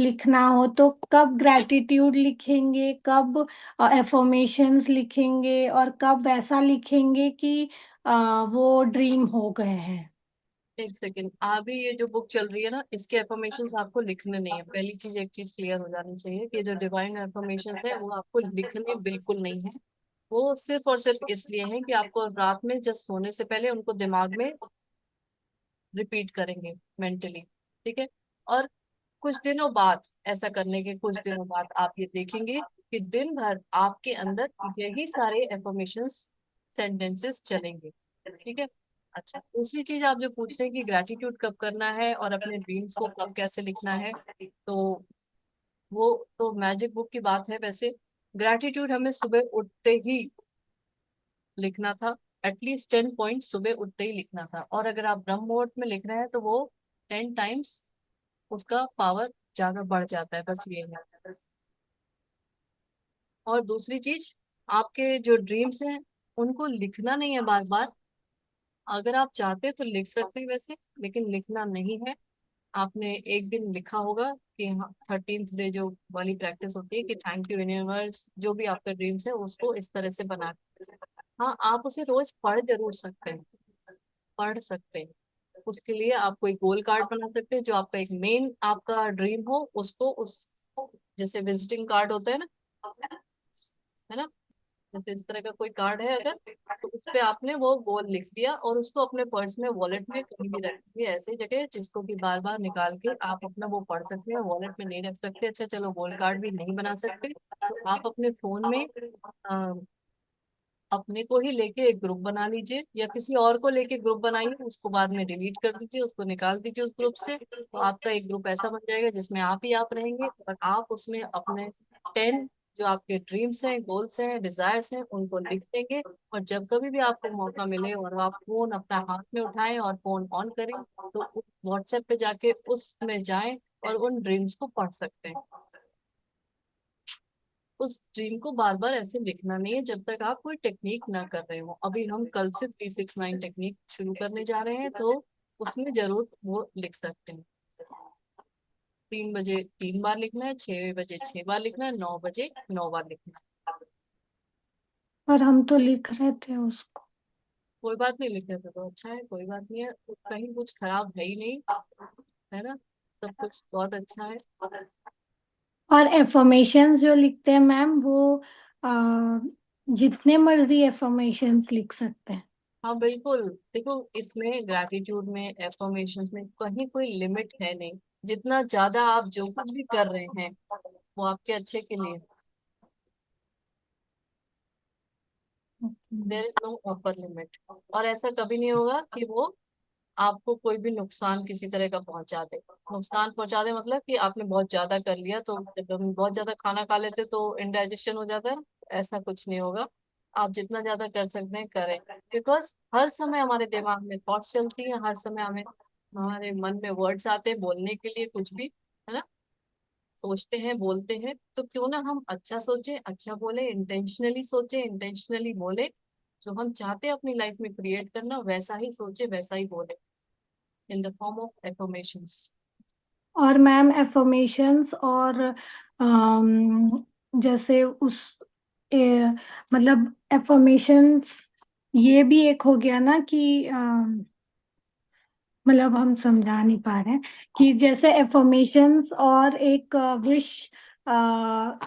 लिखना हो तो कब ग्रैटिट्यूड लिखेंगे, कब एफर्मेशंस लिखेंगे, और कब ऐसा लिखेंगे कि वो ड्रीम हो गए हैं। एक सेकेंड, अभी ये जो बुक चल रही है ना, इसके एफर्मेशंस आपको लिखने नहीं है। पहली चीज, एक चीज क्लियर हो जानी चाहिए कि जो डिवाइन एफर्मेशंस है वो आपको लिखने बिल्कुल नहीं है। वो सिर्फ और सिर्फ इसलिए है कि आपको रात में जब सोने से पहले उनको दिमाग में रिपीट करेंगे मेंटली। ठीक है। और कुछ दिनों बाद, ऐसा करने के कुछ दिनों बाद आप ये देखेंगे कि दिन भर आपके अंदर यही सारे एफर्मेशंस सेंटेंसेस चलेंगे। ठीक है। अच्छा, दूसरी चीज आप जो पूछ रहे हैं कि ग्रैटिट्यूड कब करना है और अपने ड्रीम्स को कब कैसे लिखना है, तो वो तो मैजिक बुक की बात है। वैसे ग्रैटिट्यूड हमें सुबह उठते ही लिखना था। एटलीस्ट 10 पॉइंट सुबह उठते ही लिखना था। और अगर आप ब्रह्म मुहूर्त में लिख रहे हैं तो वो 10 टाइम्स उसका पावर ज्यादा बढ़ जाता है। बस ये है। और दूसरी चीज, आपके जो ड्रीम्स हैं उनको लिखना नहीं है बार बार। अगर आप चाहते हैं तो लिख सकते हैं वैसे, लेकिन लिखना नहीं है। आपने एक दिन लिखा होगा कि हाँ, 13th डे जो वाली प्रैक्टिस होती है कि थैंक यू यूनिवर्स, जो भी आपका ड्रीम्स है उसको इस तरह से बना। हाँ, आप उसे रोज पढ़ जरूर सकते हैं, पढ़ सकते हैं। उसके लिए आप कोई गोल कार्ड बना सकते हैं, जो आपका एक मेन आपका ड्रीम हो उसको, उस जैसे विजिटिंग कार्ड होता है ना, जैसे इस तरह का कोई कार्ड है अगर, तो उस पे आपने वो गोल लिख लिया और उसको अपने पर्स में, वॉलेट में कहीं भी रख दिए, ऐसी जगह जिसको कि बार बार निकाल के आप अपना वो पढ़ सकते हैं। वॉलेट में नहीं रख सकते, अच्छा चलो गोल कार्ड भी नहीं बना सकते, तो आप अपने फोन में अपने को ही लेके एक ग्रुप बना लीजिए, या किसी और को लेके ग्रुप बनाइए, उसको बाद में डिलीट कर दीजिए, उसको निकाल दीजिए उस ग्रुप से। तो आपका एक ग्रुप ऐसा बन जाएगा जिसमें आप रहेंगे, और आप उसमें अपने 10 जो आपके ड्रीम्स हैं, गोल्स हैं, डिजायर्स हैं, उनको लिख देंगे। और जब कभी भी आपको मौका मिले और आप फोन अपना हाथ में उठाएं और फोन ऑन करें, तो व्हाट्सएप पे जाके उसमें जाएं और उन ड्रीम्स को पढ़ सकते हैं। उस ड्रीम को बार बार ऐसे लिखना नहीं है जब तक आप कोई टेक्निक ना कर रहे हो। अभी हम कल से 369 टेक्निक शुरू करने जा रहे हैं, तो उसमें जरूर वो लिख सकते हैं। 3 बजे 3 बार लिखना है, 6 बजे 6 बार लिखना है, 9 बजे 9 बार लिखना है। पर हम तो लिख रहे थे उसको। कोई बात नहीं, लिखे थे तो अच्छा है, कोई बात नहीं है, कहीं कुछ खराब है ही नहीं, है ना, सब कुछ बहुत अच्छा है। और एफर्मेशंस जो लिखते हैं मैम, वो आ, जितने मर्जी एफर्मेशंस लिख सकते हैं। हाँ बिल्कुल, देखो इसमें ग्रैटिट्यूड में, एफर्मेशन में कहीं कोई लिमिट है नहीं। जितना ज्यादा आप जो कुछ भी कर रहे हैं वो आपके अच्छे के लिए। There is no upper limit. और ऐसा कभी नहीं होगा कि वो आपको कोई भी नुकसान किसी तरह का पहुंचा दे। नुकसान पहुंचा दे मतलब कि आपने बहुत ज्यादा कर लिया, तो जब हम बहुत ज्यादा खाना खा लेते तो इंडाइजेशन हो जाता है, ऐसा कुछ नहीं होगा। आप जितना ज्यादा कर सकते हैं करें, बिकॉज हर समय हमारे दिमाग में थॉट्स चलती हैं, हर समय हमें हमारे मन में वर्ड्स आते हैं बोलने के लिए कुछ भी, है ना, सोचते हैं बोलते हैं। तो क्यों ना हम अच्छा सोचें, अच्छा बोले, इंटेंशनली सोचें, इंटेंशनली बोले। जो हम चाहते हैं अपनी लाइफ में क्रिएट करना, वैसा ही सोचे, वैसा ही बोले, in the form of affirmations. और मैम एफर्मेशंस और जैसे उस मतलब एफर्मेशंस, ये भी एक हो गया ना कि मतलब हम समझा नहीं पा रहे हैं कि जैसे एफर्मेशंस और एक विश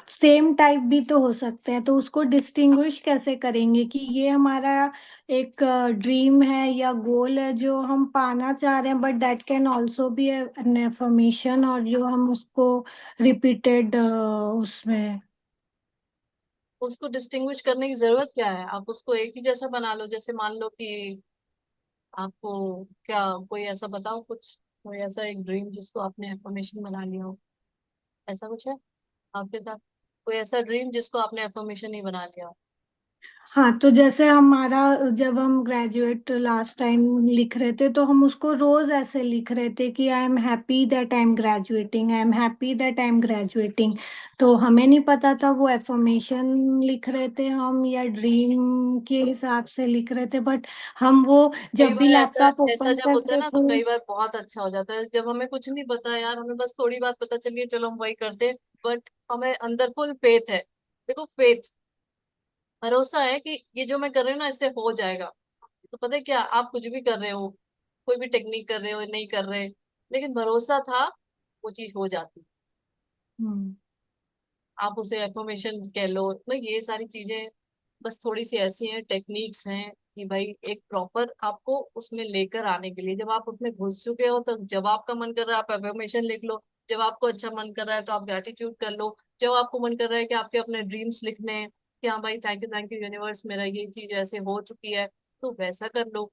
सेम टाइप भी तो हो सकते हैं, तो उसको डिस्टिंग्विश कैसे करेंगे कि ये हमारा एक ड्रीम है या गोल है जो हम पाना चाह रहे हैं, but that can also be an affirmation, और जो हम उसको रिपीटेड उसमें। उसको डिस्टिंग्विश करने की जरूरत क्या है? आप उसको एक ही जैसा बना लो। जैसे मान लो कि आपको क्या, कोई ऐसा बताओ कुछ, कोई ऐसा एक ड्रीम जिसको आपने एफर्मेशन बना लिया हो, ऐसा कुछ है आपके साथ? कोई ऐसा ड्रीम जिसको आपने एफर्मेशन ही बना लिया हो? हाँ, तो जैसे हमारा, जब हम ग्रेजुएट लास्ट टाइम लिख रहे थे तो हम उसको रोज ऐसे लिख रहे थे कि I am happy that I am graduating, I am happy that I am graduating. तो हमें नहीं पता था वो एफर्मेशन लिख रहे थे हम या ड्रीम के हिसाब से लिख रहे थे, बट हम वो कई जब भी बार ऐसा लैपटॉप ऐसा ओपन जब होता है करते ना, तो थे। कई बार बहुत अच्छा हो जाता है जब हमें कुछ नहीं पता यार, हमें बस थोड़ी बात पता चली है, चलो हम वही करते हैं। बट हमें अंदर फुल फेथ है। देखो, फेथ, भरोसा है कि ये जो मैं कर रही हूँ ना इससे हो जाएगा। तो पता है क्या, आप कुछ भी कर रहे हो, कोई भी टेक्निक कर रहे हो नहीं कर रहे, लेकिन भरोसा था, वो चीज हो जाती। हम्म। आप उसे एफर्मेशन कह लो, तो ये सारी चीजें बस थोड़ी सी ऐसी हैं, टेक्निक्स हैं कि भाई एक प्रॉपर आपको उसमें लेकर आने के लिए, जब आप उसमें घुस चुके हो तो जब आपका मन कर रहा है आप एफर्मेशन लिख लो, जब आपको अच्छा मन कर रहा है तो आप ग्रेटिट्यूड कर लो, जब आपको मन कर रहा है कि आपके अपने ड्रीम्स लिखने हैं कि हाँ भाई थैंक यू यूनिवर्स, मेरा ये चीज ऐसे हो चुकी है, तो वैसा कर लो।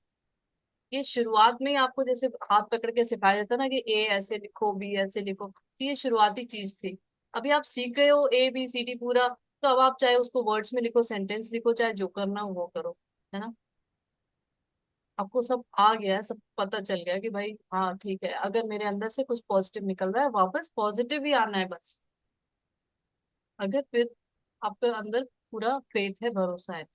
ये शुरुआत में ही आपको जैसे हाथ पकड़ के सिखाया जाता है ना कि ए ऐसे लिखो, बी ऐसे लिखो, तो ये शुरुआती चीज थी। अभी आप सीख गए हो ABCD पूरा, तो अब आप चाहे उसको वर्ड्स में लिखो, सेंटेंस लिखो, चाहे जो करना हो वो करो, है ना। आपको सब आ गया है, सब पता चल गया कि भाई हाँ ठीक है, अगर मेरे अंदर से कुछ पॉजिटिव निकल रहा है वापस पॉजिटिव ही आना है बस। अगर फिर आपके अंदर पूरा फेथ है, भरोसा है।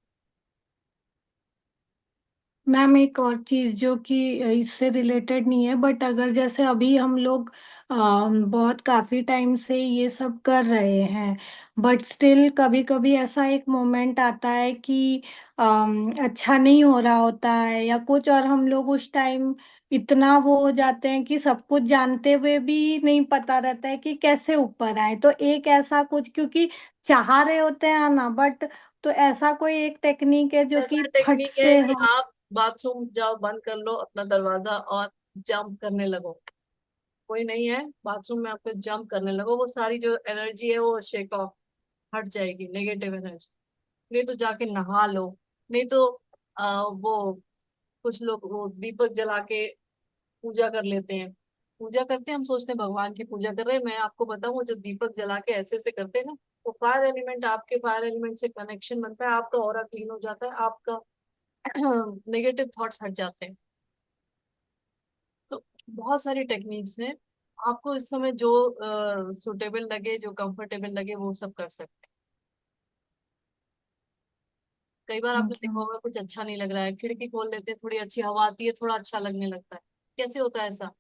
मैम, एक और चीज जो कि इससे रिलेटेड नहीं है, बट अगर जैसे अभी हम लोग बहुत काफी टाइम से ये सब कर रहे हैं, बट स्टिल कभी कभी ऐसा एक मोमेंट आता है कि अच्छा नहीं हो रहा होता है या कुछ, और हम लोग उस टाइम इतना वो हो जाते हैं कि सब कुछ जानते हुए भी नहीं पता रहता है कि कैसे ऊपर आए। तो एक ऐसा कुछ, क्योंकि चाह रहे होते हैं आना, बट तो ऐसा कोई एक टेक्निक है जो कि ऐसा फट टेक्निक है से कि हम। आप बाथरूम जाओ, बंद कर लो अपना दरवाजा और जंप करने लगो। कोई नहीं है बाथरूम में, आपको जंप करने लगो, वो सारी जो एनर्जी है वो शेक ऑफ, हट जाएगी नेगेटिव एनर्जी। नहीं तो जाके नहा लो, नहीं तो वो कुछ लोग वो दीपक जला के पूजा कर लेते हैं। पूजा करते हैं, हम सोचते हैं भगवान की पूजा कर रहे हैं, मैं आपको बताऊं वो जो दीपक जला के ऐसे ऐसे करते हैं ना, वो फायर एलिमेंट, आपके फायर एलिमेंट से कनेक्शन बनता है, आपका ऑरा क्लीन हो जाता है, आपका नेगेटिव थॉट्स हट जाते हैं। तो बहुत सारी टेक्निक्स हैं, आपको इस समय जो सुटेबल लगे, जो कंफर्टेबल लगे वो सब कर सकते हैं। कई बार आपने थैंक देखा यू। होगा कुछ अच्छा नहीं लग रहा है, खिड़की खोल लेते हैं, थोड़ी अच्छी हवा आती है, थोड़ा अच्छा लगने लगता है। कैसे होता है ऐसा?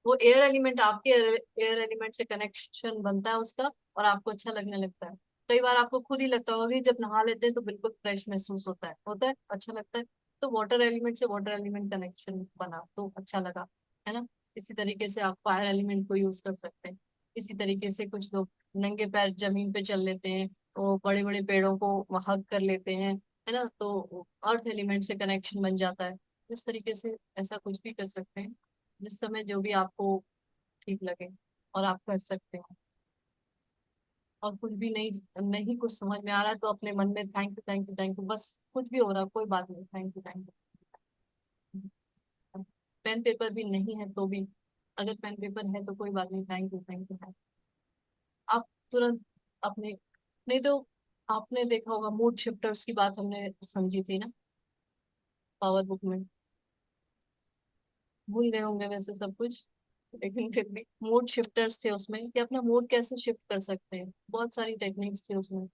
वो एयर एलिमेंट, आपके एयर एलिमेंट से कनेक्शन बनता है उसका, और आपको अच्छा लगने लगता है। कई बार आपको खुद ही लगता होगा कि जब नहा लेते हैं तो बिल्कुल फ्रेश महसूस होता है, अच्छा लगता है। तो वाटर एलिमेंट से वाटर एलिमेंट कनेक्शन बना तो अच्छा लगा, है ना। इसी तरीके से आप फायर एलिमेंट को यूज कर सकते हैं। इसी तरीके से कुछ लोग नंगे पैर जमीन पे चल लेते हैं, तो बड़े बड़े पेड़ों को हग कर लेते हैं, है ना, तो अर्थ एलिमेंट से कनेक्शन बन जाता है। इस तरीके से ऐसा कुछ भी कर सकते हैं, जिस समय जो भी आपको ठीक लगे और आप कर सकते हो। और कुछ भी नहीं नहीं कुछ समझ में आ रहा है तो अपने मन में thank you thank you thank you, बस कुछ भी हो रहा है कोई बात नहीं, थैंक यू। पेन पेपर भी नहीं है तो भी, अगर पेन पेपर है तो कोई बात नहीं, thank you thank you thank you. आप तुरंत अपने, नहीं तो आपने देखा होगा मूड शिफ्टर्स की बात हमने समझी थी ना पावर बुक में, भूल गए होंगे वैसे सब कुछ, लेकिन फिर भी मूड शिफ्टर्स थे उसमें कि अपना मूड कैसे शिफ्ट कर सकते हैं, बहुत सारी टेक्निक्स थी उसमें।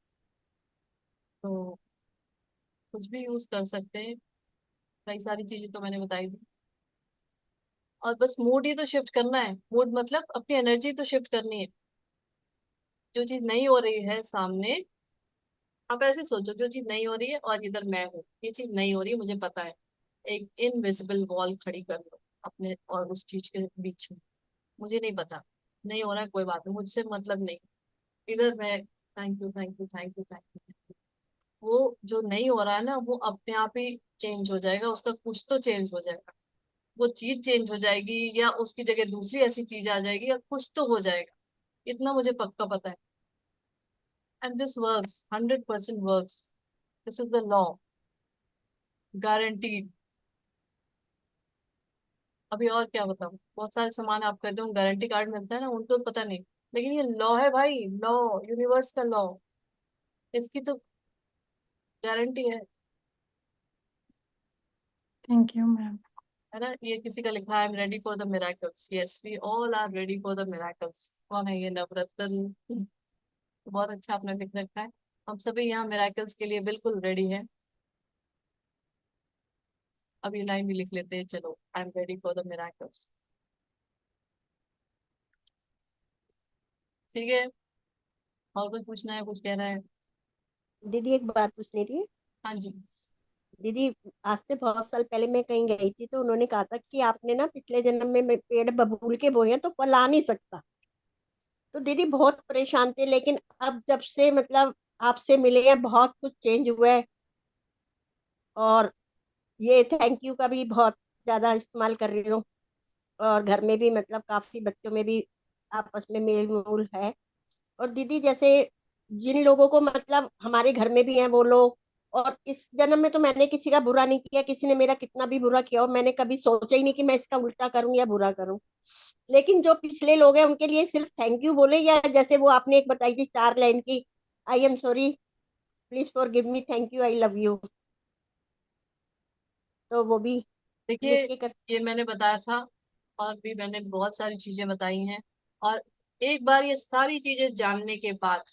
तो कुछ भी यूज कर सकते हैं, कई सारी चीजें तो मैंने बताई दी। और बस मूड ही तो शिफ्ट करना है, मूड मतलब अपनी एनर्जी तो शिफ्ट करनी है। जो चीज नहीं हो रही है सामने, आप ऐसे सोचो जो चीज नहीं हो रही है और इधर मैं हूँ, ये चीज नहीं हो रही है मुझे पता है, एक इनविजिबल वॉल खड़ी कर लो अपने और उस चीज के बीच में। मुझे नहीं पता, नहीं हो रहा है कोई बात नहीं, मुझसे मतलब नहीं, इधर मैं thank you thank you thank you thank you. वो जो नहीं हो रहा है ना वो अपने आप ही चेंज हो जाएगा, उसका कुछ तो चेंज हो जाएगा, वो चीज चेंज हो जाएगी या उसकी जगह दूसरी ऐसी चीज आ जाएगी या कुछ तो हो जाएगा, इतना मुझे पक्का पता है। And this works, 100% works, this is the law, guaranteed. अभी और क्या बताऊं, बहुत सारे सामान आप कहते हो गारंटी कार्ड मिलता है ना, उनको पता नहीं, लेकिन ये लॉ है भाई, लॉ, यूनिवर्स का लॉ, इसकी तो गारंटी है थैंक यू मैम। है ना। ये किसी का लिखा है, I am ready for the miracles, yes we all are ready for the miracles. कौन है ये? नवरत्न। बहुत अच्छा आपने लिख रखा है। हम सभी यहाँ मिराकल्स के लिए बिल्कुल रेडी हैं। अब ये लाइन भी लिख लेते हैं, चलो, आई am ready for the miracles. ठीक है, और कुछ पूछना है, कुछ कहना है? दीदी एक बात पूछनी थी। हाँ जी। दीदी, आज से बहुत साल पहले मैं कहीं गई थी तो उन्होंने कहा था कि आपने ना पिछले जन्म में पेड़ बबूल के बोए हैं तो फल आ नहीं सकता। तो दीदी बहुत परेशान थे, लेकिन अब जब से मतलब आपसे मिले हैं बहुत कुछ चेंज हुआ है। और ये थैंक यू का भी बहुत ज्यादा इस्तेमाल कर रही हूँ। और घर में भी मतलब काफी बच्चों में भी आपस में मेल मूल है। और दीदी जैसे जिन लोगों को मतलब हमारे घर में भी हैं वो लोग, और इस जन्म में तो मैंने किसी का बुरा नहीं किया, किसी ने मेरा कितना भी बुरा किया हो मैंने कभी सोचा ही नहीं कि मैं इसका उल्टा करूं या बुरा करूं। लेकिन जो पिछले लोग हैं उनके लिए सिर्फ थैंक यू बोले, या जैसे वो आपने एक बताई थी 4 लाइन की, I am sorry, please for give me, thank you, I love you, तो वो भी लिख देखिए, के कर। ये मैंने बताया था, और भी मैंने बहुत सारी चीजें बताई हैं। और एक बार ये सारी चीजें जानने के बाद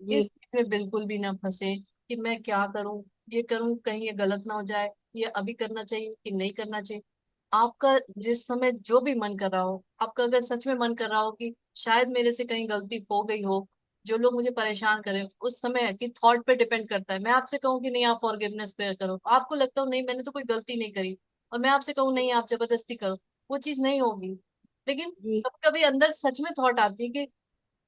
इस जी में बिल्कुल भी ना फंसे कि मैं क्या करूं, ये करूं, कहीं ये गलत ना हो जाए, ये अभी करना चाहिए कि नहीं करना चाहिए। आपका जिस समय जो भी मन कर रहा हो, आपका अगर सच में मन कर रहा हो कि शायद मेरे से कहीं गलती हो गई हो, जो लोग मुझे परेशान करें, उस समय की थॉट पे डिपेंड करता है। मैं आपसे कहूँ कि नहीं आप फॉरगिवनेस प्रेयर करो, आपको लगता हो नहीं मैंने तो कोई गलती नहीं करी, और मैं आपसे कहूँ नहीं आप जबरदस्ती करो, वो चीज नहीं होगी। लेकिन जी कभी कभी अंदर सच में थॉट आती है कि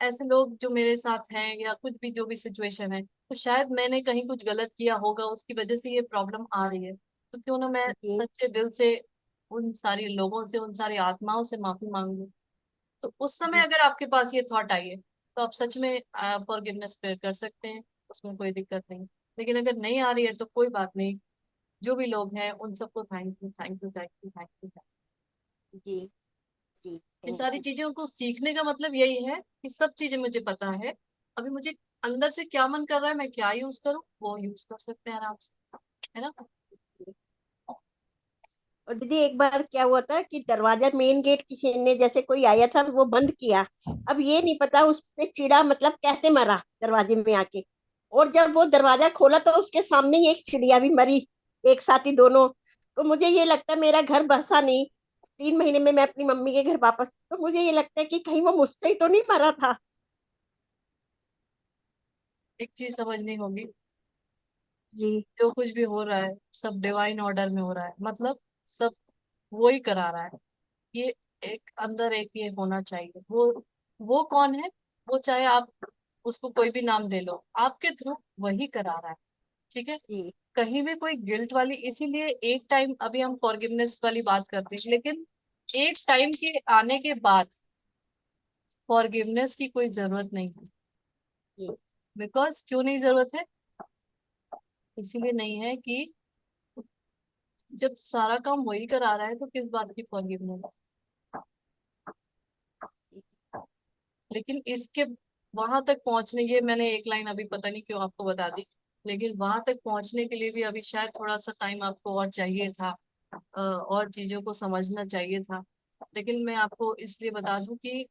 ऐसे लोग जो मेरे साथ हैं, या कुछ भी जो भी सिचुएशन है, तो शायद मैंने कहीं कुछ गलत किया होगा, उसकी वजह से ये प्रॉब्लम आ रही है। तो क्यों ना मैं जी सच्चे दिल से उन सारी लोगों से, उन सारी आत्माओं से माफी मांग लूं। तो उस समय जी अगर आपके पास ये थॉट आई है, तो आप सच में फॉरगिवनेस प्रेयर कर सकते हैं, उसमें कोई दिक्कत नहीं। लेकिन अगर नहीं आ रही है तो कोई बात नहीं। जो भी लोग हैं उन सबको thank you, thank you, thank you, thank you. जी जी ये थैंक सारी यू। चीजों को सीखने का मतलब यही है कि सब चीजें मुझे पता है, अभी मुझे अंदर से क्या मन कर रहा है, मैं क्या यूज करूँ, वो यूज कर सकते हैं आराम से, है ना। और दीदी एक बार क्या हुआ था कि दरवाजा मेन गेट किसी ने जैसे कोई आया था वो बंद किया। अब ये नहीं पता उस पे चिड़ा मतलब कैसे मरा दरवाजे में आके। और जब वो दरवाजा खोला तो उसके सामने ही एक चिड़िया भी मरी, एक साथ ही दोनों। तो मुझे ये लगता है मेरा घर बसा नहीं, 3 महीने में मैं अपनी मम्मी के घर वापस, तो मुझे ये लगता है कि कहीं वो मुझसे ही तो नहीं मरा था। एक चीज समझनी होगी, जी जो कुछ भी हो रहा है सब डिवाइन ऑर्डर में हो रहा है, मतलब सब वो ही करा रहा है। ये एक अंदर एक ये होना चाहिए, वो कौन है? वो चाहे आप उसको कोई भी नाम दे लो, आपके थ्रू वही करा रहा है। ठीक है। जी कहीं भी कोई गिल्ट वाली, इसीलिए एक टाइम, अभी हम फॉरगिवनेस वाली बात करते हैं, लेकिन एक टाइम के आने के बाद फॉरगिवनेस की कोई जरूरत नहीं है। जी बिकॉज क्यों नहीं जरूरत है? इसीलिए नहीं है कि जब सारा काम वही करा रहा है तो किस बात की फॉरगिवनेस। लेकिन इसके वहां तक पहुंचने, ये मैंने एक लाइन अभी पता नहीं क्यों आपको बता दी, लेकिन वहां तक पहुंचने के लिए भी अभी शायद थोड़ा सा टाइम आपको और चाहिए था, और चीजों को समझना चाहिए था। लेकिन मैं आपको इसलिए बता दूं कि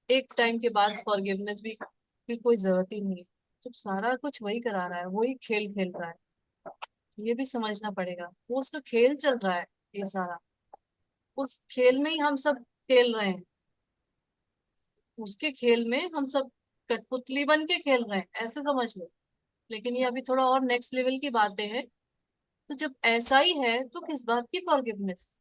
एक टाइम के बाद फॉरगिवनेस भी की कोई जरूरत ही नहीं है। जब सारा कुछ वही करा रहा है, वही खेल खेल रहा है, ये भी समझना पड़ेगा, वो उसका खेल चल रहा है ये सारा, उस खेल में ही हम सब खेल रहे हैं, उसके खेल में हम सब कठपुतली बन के खेल रहे हैं, ऐसे समझ लो। लेकिन ये अभी थोड़ा और नेक्स्ट लेवल की बातें हैं। तो जब ऐसा ही है तो किस बात की फॉरगिवनेस?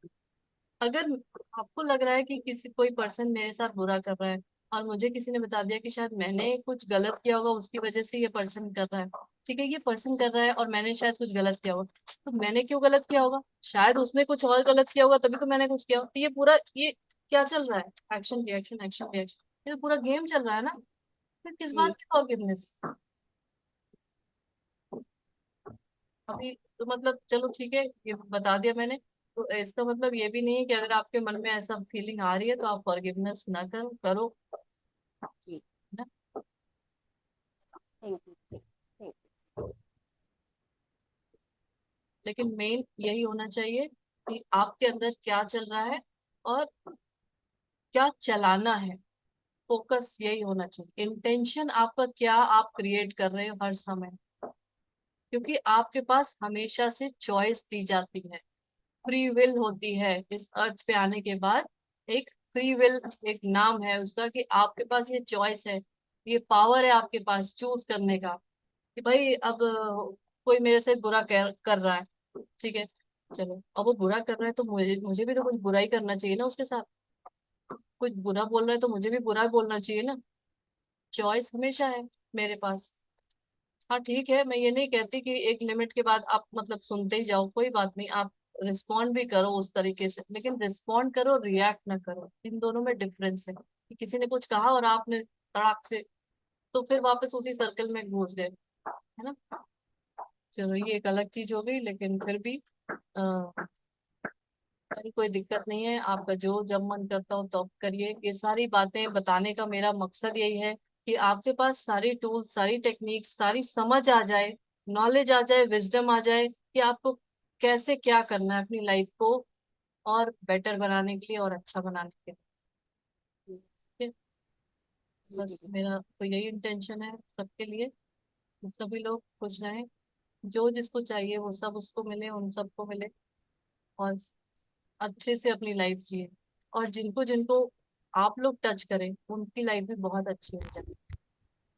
अगर आपको लग रहा है कि किसी कोई पर्सन मेरे साथ बुरा कर रहा है, और मुझे किसी ने बता दिया कि शायद मैंने कुछ गलत किया होगा उसकी वजह से ये पर्सन कर रहा है, ठीक है, ये पर्सन कर रहा है और मैंने शायद कुछ गलत किया होगा, तो मैंने क्यों गलत किया होगा? शायद उसने कुछ और गलत किया होगा तभी तो मैंने कुछ किया होगा। तो ये पूरा ये क्या चल रहा है? एक्शन रिएक्शन, एक्शन रिएक्शन, ये तो पूरा गेम चल रहा है ना। फिर किस बात जी की फॉरगिवनेस? अभी तो मतलब चलो ठीक है, ये बता दिया मैंने, तो इसका मतलब ये भी नहीं है कि अगर आपके मन में ऐसा फीलिंग आ रही है तो आप फॉरगिवनेस ना करो, जी ना। Thank you thank you. लेकिन मेन यही होना चाहिए कि आपके अंदर क्या चल रहा है और क्या चलाना है। फोकस यही होना चाहिए, इंटेंशन आपका क्या आप क्रिएट कर रहे हो हर समय, क्योंकि आपके पास हमेशा से चॉइस दी जाती है, फ्री विल होती है। इस अर्थ पे आने के बाद एक फ्री विल, एक नाम है उसका, कि आपके पास ये चॉइस है, ये पावर है आपके पास चूज करने का, कि भाई अब कोई मेरे से बुरा कर रहा है, ठीक है, चलो अब वो बुरा कर रहा है तो मुझे मुझे भी तो कुछ बुरा ही करना चाहिए ना उसके साथ। कुछ बुरा बोल रहा है तो मुझे भी बुरा बोलना चाहिए ना। चॉइस हमेशा है मेरे पास। हाँ ठीक है, मैं ये नहीं कहती कि एक लिमिट के बाद आप मतलब सुनते ही जाओ, कोई बात नहीं, आप रिस्पॉन्ड भी करो उस तरीके से, लेकिन रिस्पॉन्ड करो, रिएक्ट ना करो। इन दोनों में डिफरेंस है कि किसी ने कुछ कहा और आपने तड़ाक से तो फिर वापस उसी सर्कल में घुस गए, है ना। चलो ये एक अलग चीज हो गई, लेकिन फिर भी कोई दिक्कत नहीं है, आपका जो जब मन करता हो तब करिए। ये सारी बातें बताने का मेरा मकसद यही है कि आपके पास सारी टूल्स, सारी टेक्निक्स, सारी समझ आ जाए, नॉलेज आ जाए, विजडम आ जाए कि आपको कैसे क्या करना है अपनी लाइफ को और बेटर बनाने के लिए और अच्छा बनाने के लिए। ठीक है, जी बस दीदी। मेरा तो यही इंटेंशन है सबके लिए कि सभी लोग खुश रहें, जो जिसको चाहिए वो सब उसको मिले, उन सबको मिले, और अच्छे से अपनी लाइफ जिए। और जिनको जिनको आप लोग टच करें उनकी लाइफ भी बहुत अच्छी हो जाए,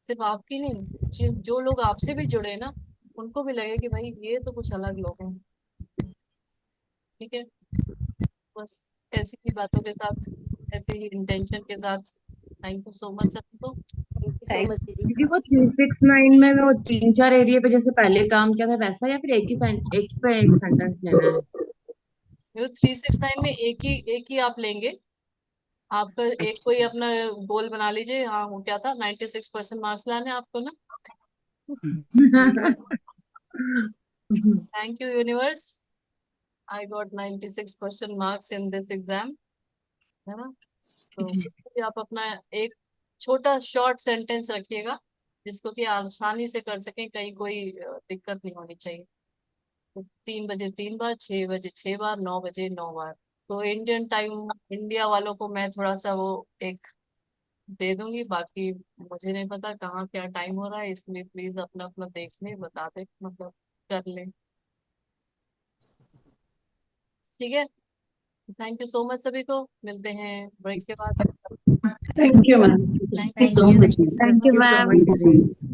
सिर्फ आपकी नहीं, जो लोग आपसे भी जुड़े ना उनको भी लगे कि भाई ये तो कुछ अलग लोग हैं। ठीक है, बस ऐसी ही बातों के साथ, ऐसे ही इंटेंशन के साथ, थैंक यू सो मच सबको। Thank you so thank much दीदी। दीदी वो 369 में वो 3-4 एरिया पे जैसे पहले काम किया था वैसा, या फिर एक पे एक सेंटेंस लेना है? 369 में एक ही आप लेंगे। आपका एक कोई अपना गोल बना लीजिए, हाँ वो क्या था, 96% मार्क्स लाने हैं आपको ना। Thank you universe, I got 96% marks in this exam, है ना। तो भी आप अपना एक छोटा शॉर्ट सेंटेंस रखिएगा जिसको कि आसानी से कर सकें, कहीं कोई दिक्कत नहीं होनी चाहिए। तो 3 बजे 3 बार, 6 बजे 6 बार, 9 बजे 9 बार। तो इंडियन टाइम, इंडिया वालों को मैं थोड़ा सा वो एक दे दूंगी, बाकी मुझे नहीं पता कहाँ क्या टाइम हो रहा है, इसलिए प्लीज अपना अपना देख लें, बता दे, मतलब कर लें। ठीक है, थैंक यू सो मच सभी को, मिलते हैं ब्रेक के बाद। Thank you, ma'am. Thank Thank you you. so much. Thank you Thank you so ma'am. much, दीदी।